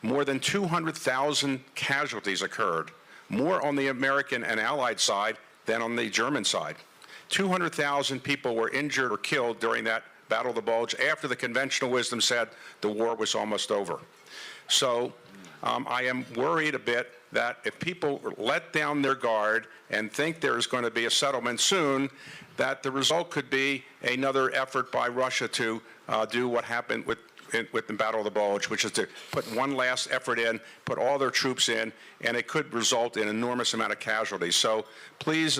More than 200,000 casualties occurred, more on the American and Allied side than on the German side. 200,000 people were injured or killed during that Battle of the Bulge after the conventional wisdom said the war was almost over. So I am worried a bit that if people let down their guard and think there's going to be a settlement soon, that the result could be another effort by Russia to do what happened with the Battle of the Bulge, which is to put one last effort in, put all their troops in, and it could result in an enormous amount of casualties. So please,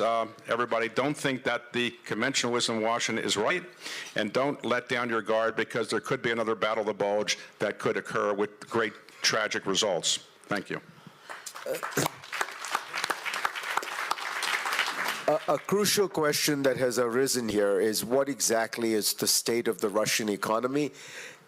everybody, don't think that the conventional wisdom in Washington is right, and don't let down your guard, because there could be another Battle of the Bulge that could occur with great tragic results. Thank you. A crucial question that has arisen here is what exactly is the state of the Russian economy?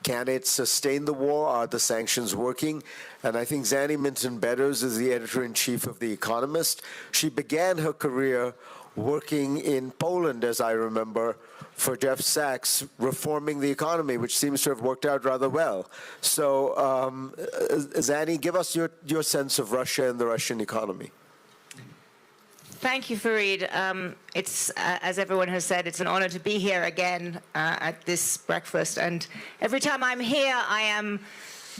Can it sustain the war? Are the sanctions working? And I think Zanny Minton-Beddoes is the editor-in-chief of The Economist. She began her career working in Poland, as I remember, for Jeff Sachs, reforming the economy, which seems to have worked out rather well. So, Zanny, give us your sense of Russia and the Russian economy. Thank you, Fareed. It's, as everyone has said, it's an honor to be here again at this breakfast. And every time I'm here, I am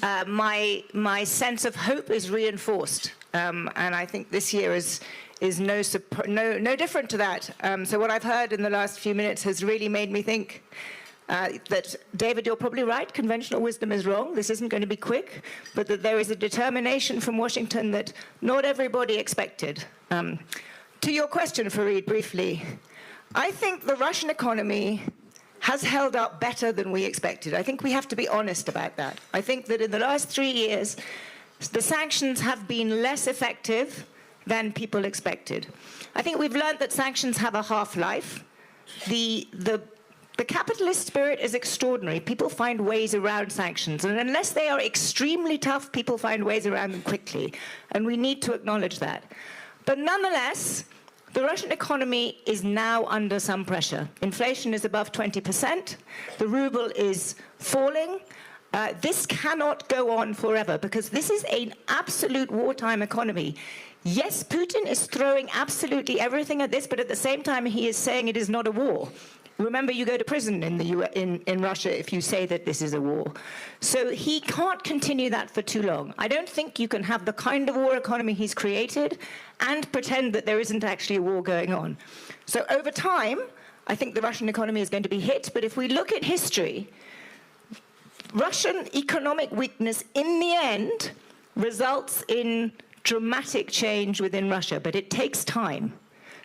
my sense of hope is reinforced, and I think this year is no different to that. So what I've heard in the last few minutes has really made me think that, David, you're probably right, conventional wisdom is wrong, this isn't going to be quick, but that there is a determination from Washington that not everybody expected. To your question, Fareed, briefly, I think the Russian economy has held up better than we expected. I think we have to be honest about that. I think that in the last 3 years, the sanctions have been less effective than people expected. I think we've learned that sanctions have a half-life. The capitalist spirit is extraordinary. People find ways around sanctions, and unless they are extremely tough, people find ways around them quickly, and we need to acknowledge that. But nonetheless, the Russian economy is now under some pressure. Inflation is above 20%. The ruble is falling. This cannot go on forever because this is an absolute wartime economy. Yes, Putin is throwing absolutely everything at this, but at the same time, he is saying it is not a war. Remember, you go to prison in Russia if you say that this is a war. So he can't continue that for too long. I don't think you can have the kind of war economy he's created and pretend that there isn't actually a war going on. So over time, I think the Russian economy is going to be hit. But if we look at history, Russian economic weakness in the end results in dramatic change within Russia, but it takes time.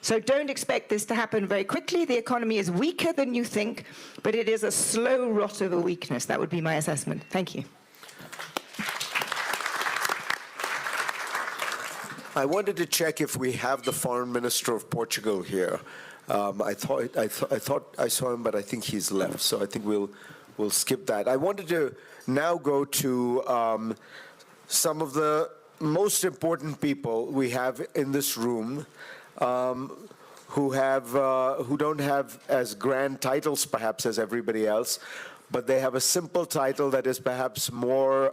So don't expect this to happen very quickly. The economy is weaker than you think, but it is a slow rot of a weakness. That would be my assessment. Thank you. I wanted to check if we have the Foreign Minister of Portugal here. I thought I saw him, but I think he's left. So I think we'll skip that. I wanted to now go to some of the most important people we have in this room. Who don't have as grand titles perhaps as everybody else, but they have a simple title that is perhaps more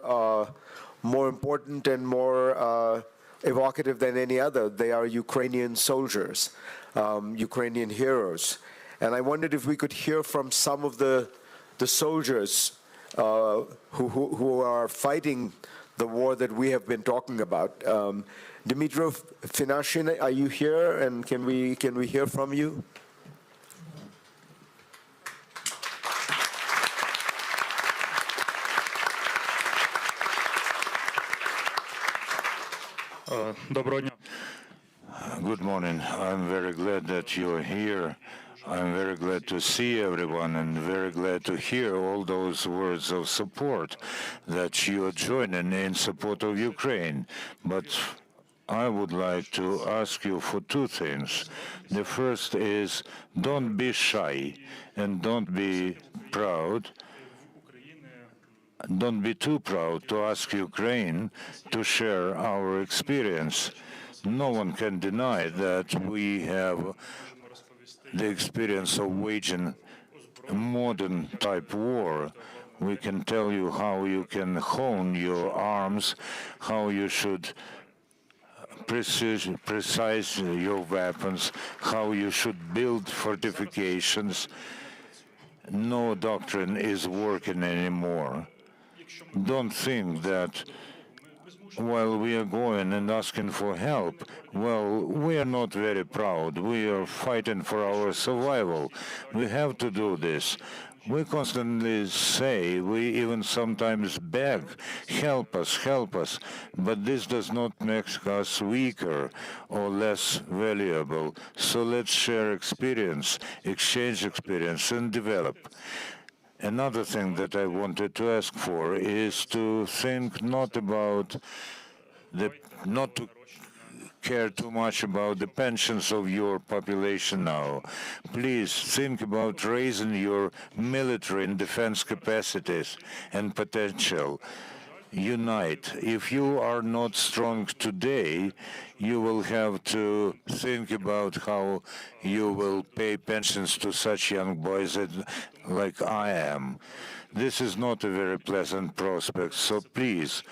important and more evocative than any other. They are Ukrainian soldiers, Ukrainian heroes. And I wondered if we could hear from some of the soldiers who are fighting the war that we have been talking about. Dmitro Finashin, are you here? And can we hear from you? Good morning. I'm very glad that you're here. I'm very glad to see everyone and very glad to hear all those words of support that you are joining in support of Ukraine. But I would like to ask you for two things. The first is don't be shy and don't be proud. Don't be too proud to ask Ukraine to share our experience. No one can deny that we have the experience of waging a modern type war. We can tell you how you can hone your arms, how you should precise your weapons, how you should build fortifications. No doctrine is working anymore. Don't think that while we are going and asking for help, well, we are not very proud. We are fighting for our survival. We have to do this. We constantly say, we even sometimes beg, help us, but this does not make us weaker or less valuable. So let's share experience, exchange experience, and develop. Another thing that I wanted to ask for is to think not to care too much about the pensions of your population now. Please think about raising your military and defense capacities and potential. Unite. If you are not strong today, you will have to think about how you will pay pensions to such young boys like I am. This is not a very pleasant prospect, so please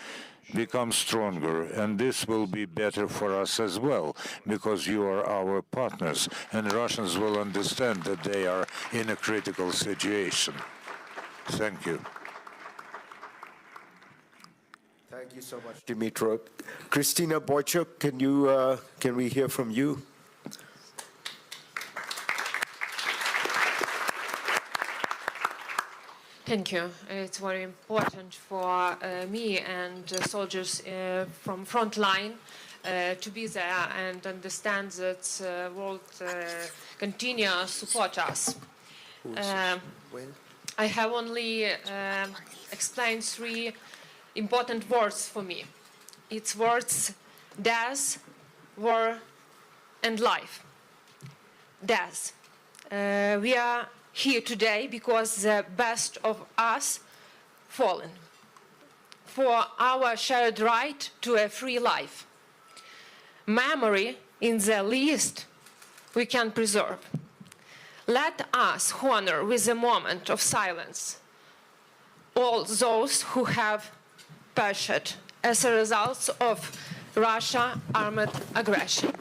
become stronger, and this will be better for us as well, because you are our partners, and Russians will understand that they are in a critical situation. Thank you. Thank you so much, Dmytro. Christina Boychuk, can we hear from you? Thank you. It's very important for me and soldiers from front line to be there and understand that the world continues to support us. I have only explained 3 important words for me. It's words death, war, and life. Death. We are here today because the best of us fallen for our shared right to a free life. Memory in the least we can preserve. Let us honor with a moment of silence all those who have perished as a result of Russia's armed aggression.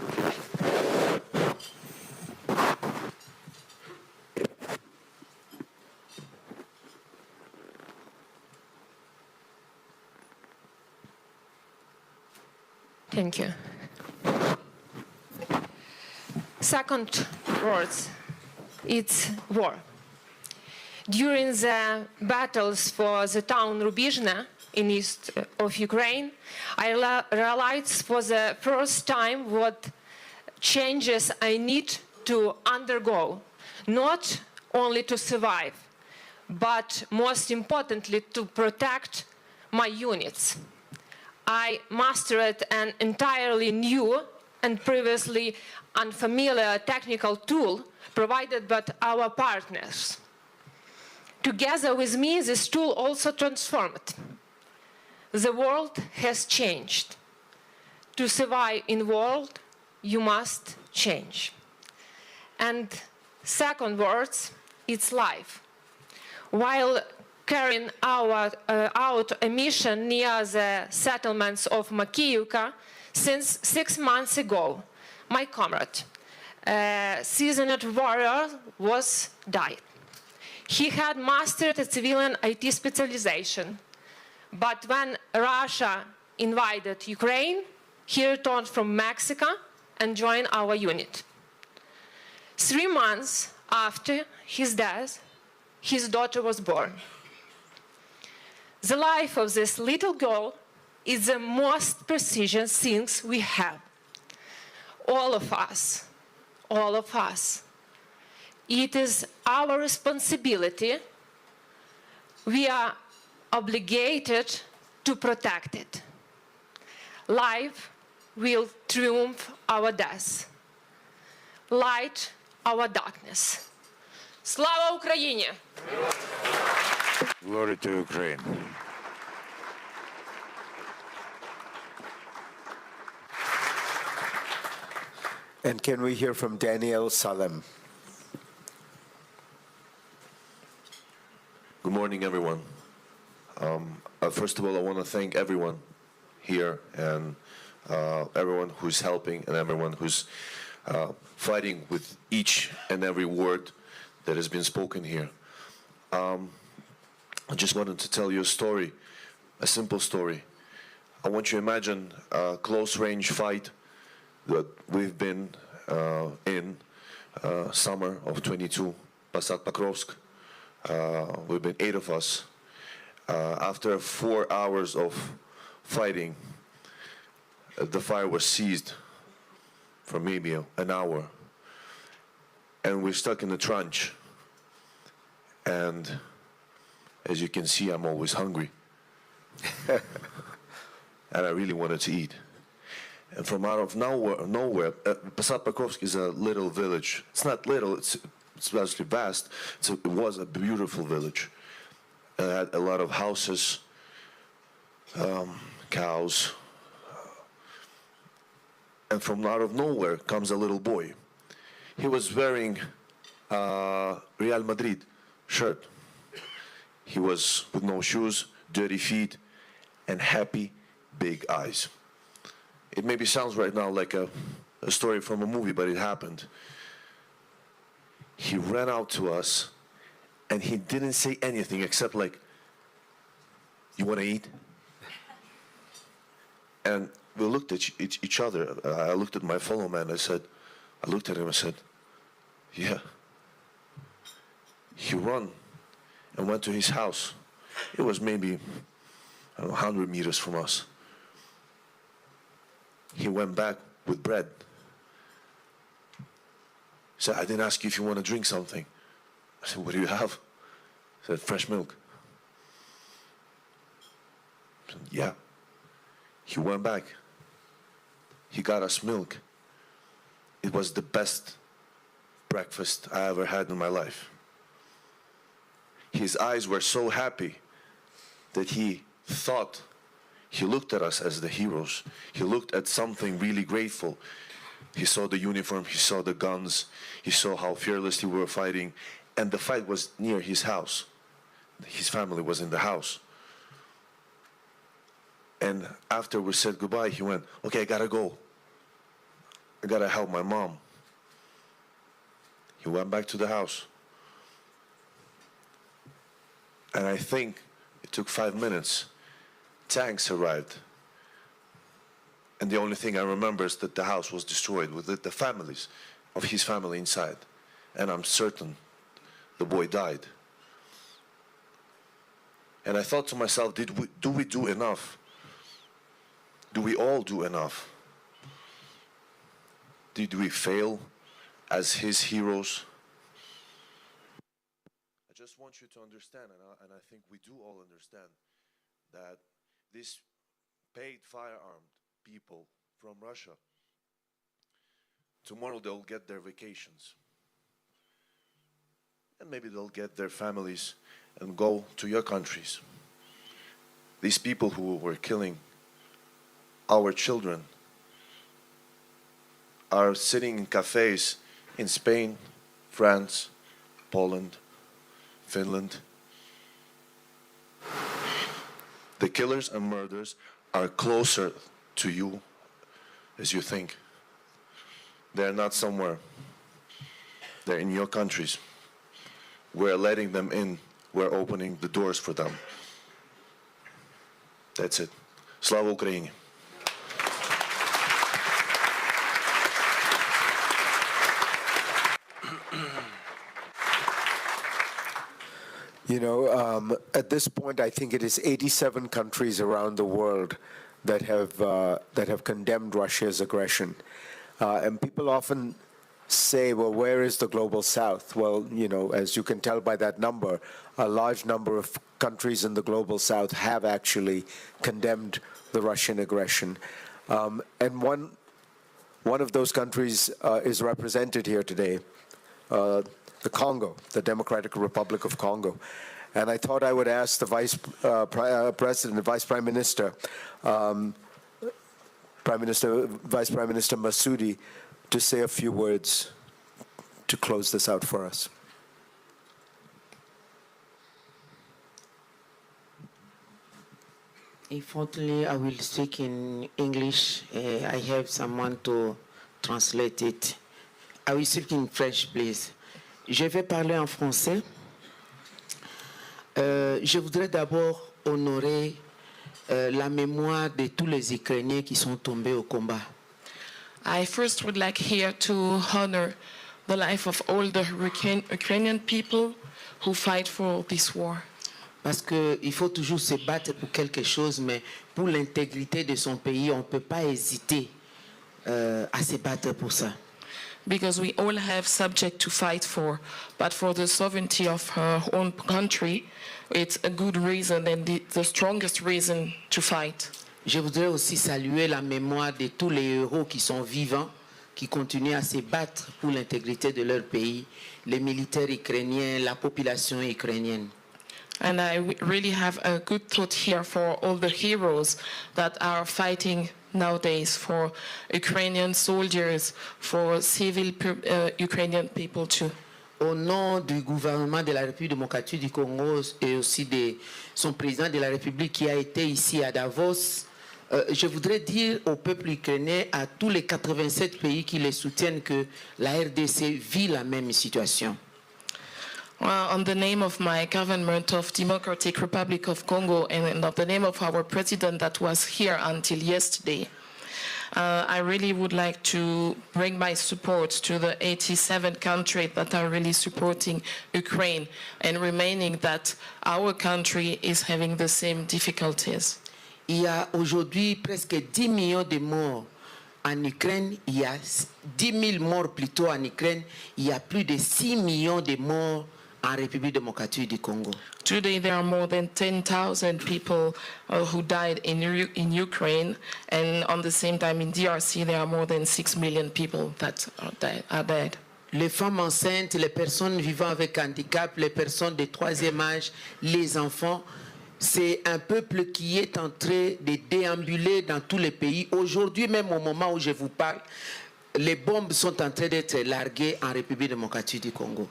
Thank you. Second words, it's war. During the battles for the town Rubizhne in east of Ukraine, I realized for the first time what changes I need to undergo, not only to survive, but most importantly to protect my units. I mastered an entirely new and previously unfamiliar technical tool provided by our partners. Together with me, this tool also transformed. The world has changed. To survive in the world, you must change. And second words, it's life. While carrying out a mission near the settlements of Makiyivka since 6 months ago, my comrade, seasoned warrior, was died. He had mastered a civilian IT specialization, but when Russia invaded Ukraine, he returned from Mexico and joined our unit. 3 months after his death, his daughter was born. The life of this little girl is the most precious things we have. All of us. It is our responsibility. We are obligated to protect it. Life will triumph our death. Light our darkness. Slava Ukraini! Glory to Ukraine. And can we hear from Daniel Salem? Good morning, everyone. First of all, I want to thank everyone here and everyone who's helping and everyone who's fighting with each and every word that has been spoken here. I just wanted to tell you a story, a simple story. I want you to imagine a close-range fight that we've been in summer of 22, Posad Pokrovsk. We've been 8 of us. After 4 hours of fighting, the fire was ceased for maybe an hour. And we're stuck in the trench. And as you can see, I'm always hungry. And I really wanted to eat. And from out of nowhere, Posad Pokrovsk is a little village. It's not little, it's actually vast. It was a beautiful village. It had a lot of houses, cows. And from out of nowhere comes a little boy. He was wearing a Real Madrid shirt. He was with no shoes, dirty feet, and happy big eyes. It maybe sounds right now like a story from a movie, but it happened. He ran out to us, and he didn't say anything except like, "You want to eat?" And we looked at each other. I looked at my fellow man. I looked at him and said, yeah. He ran and went to his house. It was maybe, 100 meters from us. He went back with bread. He said, I didn't ask you if you want to drink something. I said, what do you have? He said, fresh milk. I said, yeah. He went back. He got us milk. It was the best breakfast I ever had in my life. His eyes were so happy that he thought, he looked at us as the heroes. He looked at something really grateful. He saw the uniform, he saw the guns, he saw how fearlessly we were fighting, and the fight was near his house. His family was in the house. And after we said goodbye, he went, okay, I gotta go. I gotta help my mom. He went back to the house. And I think it took 5 minutes. Tanks arrived. And the only thing I remember is that the house was destroyed with the families of his family inside. And I'm certain the boy died. And I thought to myself, do we do enough? Do we all do enough? Did we fail as his heroes? I just want you to understand, and I think we do all understand, that these paid firearmed people from Russia, tomorrow they'll get their vacations. And maybe they'll get their families and go to your countries. These people who were killing our children are sitting in cafes in Spain, France, Poland, Finland. The killers and murderers are closer to you as you think. They're not somewhere. They're in your countries. We're letting them in. We're opening the doors for them. That's it. Slava Ukraini. You know, at this point, I think it is 87 countries around the world that have condemned Russia's aggression. And people often say, well, where is the global south? Well, you know, as you can tell by that number, a large number of countries in the global south have actually condemned the Russian aggression. And one of those countries is represented here today, the Congo, the Democratic Republic of Congo. And I thought I would ask the Vice Prime Minister Masudi to say a few words to close this out for us. Unfortunately, I will speak in English. I have someone to translate it. I will speak in French, please. Je vais parler en français. Je voudrais d'abord honorer la mémoire de tous les Ukrainiens qui sont tombés au combat. I first would like here to honor the life of all the Ukrainian people who fight for this war. Parce qu'il faut toujours se battre pour quelque chose, mais pour l'intégrité de son pays, on ne peut pas hésiter à se battre pour ça. Because we all have subject to fight for, but for the sovereignty of her own country, it's a good reason and the strongest reason to fight. Je voudrais aussi saluer la mémoire de tous les héros qui sont vivants, qui continuent à se battre pour l'intégrité de leur pays, les militaires ukrainiens, la population ukrainienne. And I really have a good thought here for all the heroes that are fighting nowadays, for Ukrainian soldiers, for civil Ukrainian people too. Au nom du gouvernement de la République démocratique du Congo et aussi de son président de la République qui a été ici à Davos, je voudrais dire au peuple ukrainien, à tous les 87 pays qui les soutiennent, que la RDC vit la même situation. On the name of my government of Democratic Republic of Congo and of the name of our president that was here until yesterday, I really would like to bring my support to the 87 countries that are really supporting Ukraine and remaining that our country is having the same difficulties. Il y a aujourd'hui presque 10 millions de morts en Ukraine. Il y a 10 000 morts plutôt en Ukraine. Il y a plus de 6 millions de morts en République démocratique du Congo. Today there are more than 10,000 people who died in Ukraine, and on the same time in DRC there are more than 6 million people that are dead. Les femmes enceintes, les personnes vivant avec handicap, les personnes de troisième âge, les enfants, c'est un peuple qui est en train de déambuler dans tous les pays. Aujourd'hui, même au moment où je vous parle, les bombes sont en train d'être larguées en République démocratique du Congo.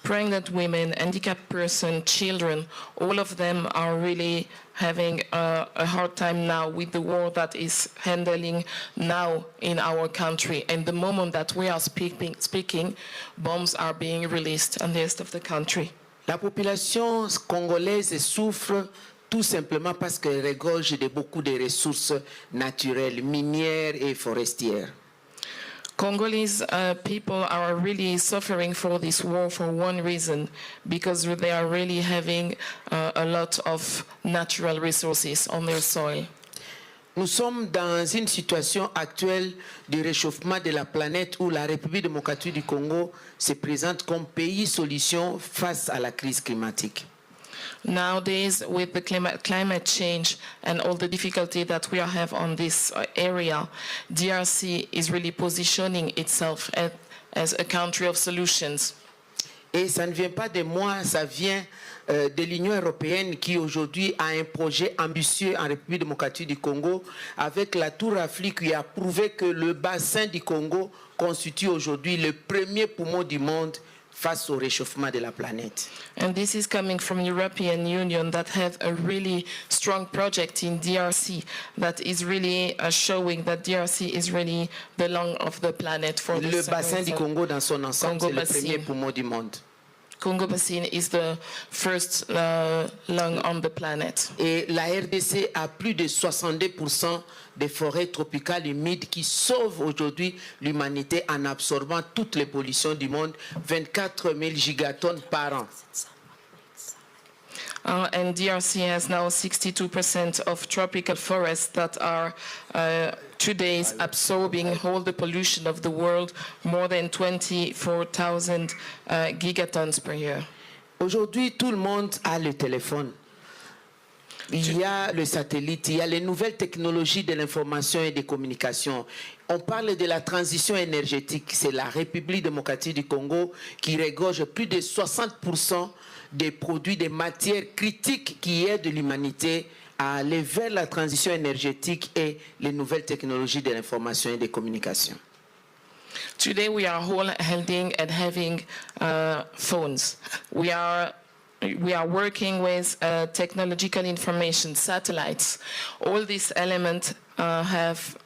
Pregnant women, handicapped persons, children, all of them are really having a hard time now with the war that is handling now in our country. And the moment that we are speaking, bombs are being released in the rest of the country. La population congolaise souffre tout simplement parce qu'elle regorge de beaucoup de ressources naturelles, minières et forestières. Congolese people are really suffering for this war for one reason, because they are really having a lot of natural resources on their soil. Nous sommes dans une situation actuelle de réchauffement de la planète où la République démocratique du Congo se présente comme pays solution face à la crise climatique. Nowadays, with the climate change and all the difficulty that we have on this area, DRC is really positioning itself as a country of solutions. Et ça ne vient pas de moi, ça vient de l'Union européenne qui aujourd'hui a un projet ambitieux en République démocratique du Congo avec la Tour Afrique qui a prouvé que le bassin du Congo constitue aujourd'hui le premier poumon du monde face au réchauffement de la planète. And this is coming from the European Union that has a really strong project in DRC that is really showing that DRC is really the lung of the planet for le bassin du Congo dans son ensemble, c'est le premier poumon du monde. Congo Basin is the first lung on the planet. Et la RDC a plus de 62% des forêts tropicales humides qui sauvent aujourd'hui l'humanité en absorbant toutes les pollutions du monde, 24 000 gigatonnes par an. And DRC has now 62% of tropical forests that are today absorbing all the pollution of the world, more than 24,000 gigatons per year. Aujourd'hui, tout le monde a le téléphone. Il y a le satellite, il y a les nouvelles technologies de l'information et des communications. On parle de la transition énergétique. C'est la République démocratique du Congo qui regorge plus de 60% des produits, des matières critiques qui aident l'humanité à aller vers la transition énergétique et les nouvelles technologies de l'information et des communications. Today we are all holding and having phones. We are working with technological information, satellites. All these elements have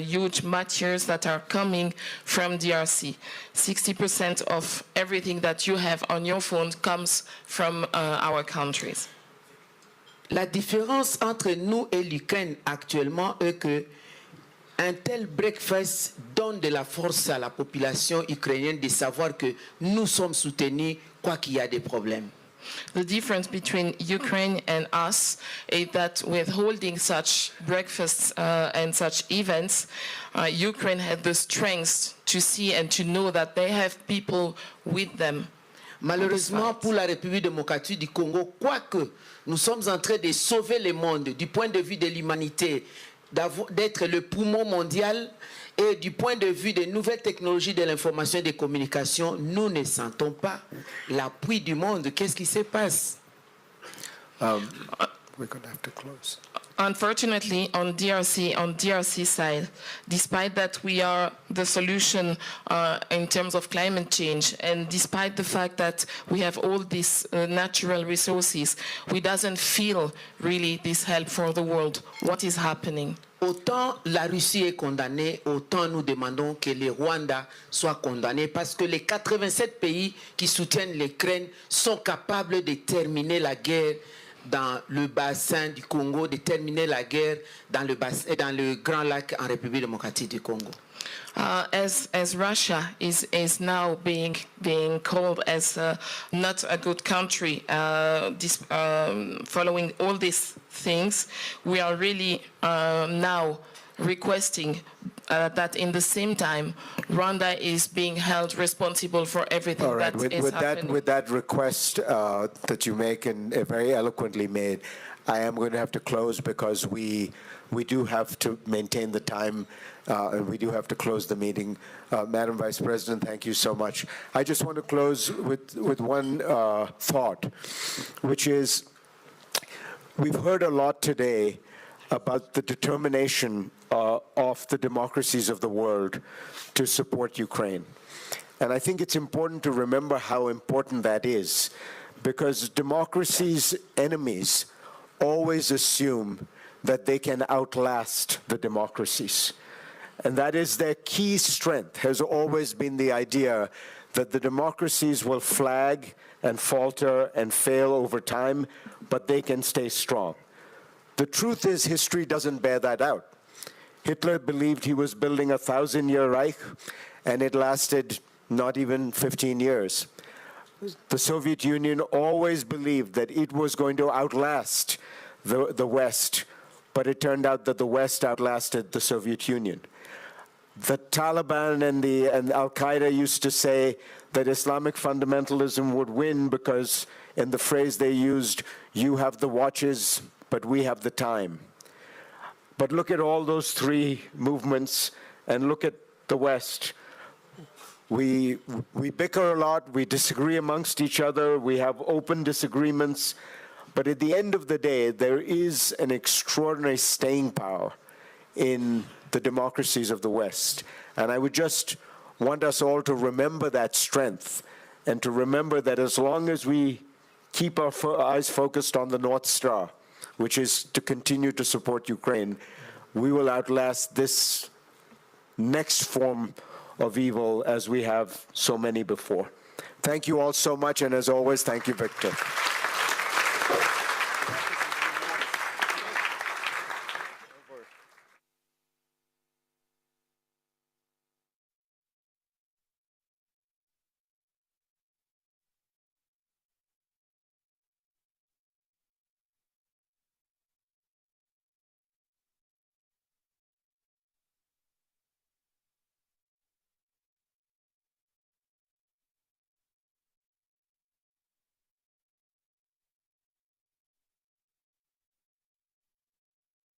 huge materials that are coming from DRC. 60% of everything that you have on your phone comes from our countries. La différence entre nous et l'Ukraine actuellement est que un tel breakfast donne de la force à la population ukrainienne de savoir que nous sommes soutenus quoi qu'il y a des problèmes. The difference between Ukraine and us is that with holding such breakfasts and such events, Ukraine had the strength to see and to know that they have people with them. Malheureusement pour la République démocratique du Congo, quoique nous sommes en train de sauver le monde du point de vue de l'humanité, d'être le poumon mondial, et du point de vue des nouvelles technologies de l'information et des communications, nous ne sentons pas l'appui du monde. Qu'est-ce qui se passe? We're going to have to close. Unfortunately, on DRC side, despite that we are the solution in terms of climate change, and despite the fact that we have all these natural resources, we doesn't feel really this help for the world. What is happening? autant la Russie est condamnée, autant nous demandons que le Rwanda soit condamné parce que les 87 pays qui soutiennent l'Ukraine sont capables de terminer la guerre dans le bassin du Congo, de terminer la guerre dans le Grand Lac en République démocratique du Congo. As Russia is now being called as not a good country, following all these things, we are really now requesting that in the same time, Rwanda is being held responsible for everything All right, that is happening. with that request that you make and very eloquently made, I am going to have to close because we do have to maintain the time and we do have to close the meeting. Madam Vice President, thank you so much. I just want to close with one thought, which is we've heard a lot today about the determination of the democracies of the world to support Ukraine. And I think it's important to remember how important that is, because democracy's enemies always assume that they can outlast the democracies. And that is their key strength, has always been the idea that the democracies will flag and falter and fail over time, but they can stay strong. The truth is, history doesn't bear that out. Hitler believed he was building a 1,000-year Reich, and it lasted not even 15 years. The Soviet Union always believed that it was going to outlast the West, but it turned out that the West outlasted the Soviet Union. The Taliban and Al-Qaeda used to say that Islamic fundamentalism would win because, in the phrase they used, you have the watches, but we have the time. But look at all those three movements and look at the West. We bicker a lot, we disagree amongst each other, we have open disagreements, but at the end of the day, there is an extraordinary staying power in the democracies of the West. And I would just want us all to remember that strength and to remember that as long as we keep our eyes focused on the North Star, which is to continue to support Ukraine, we will outlast this next form of evil as we have so many before. Thank you all so much, and as always, thank you, Victor.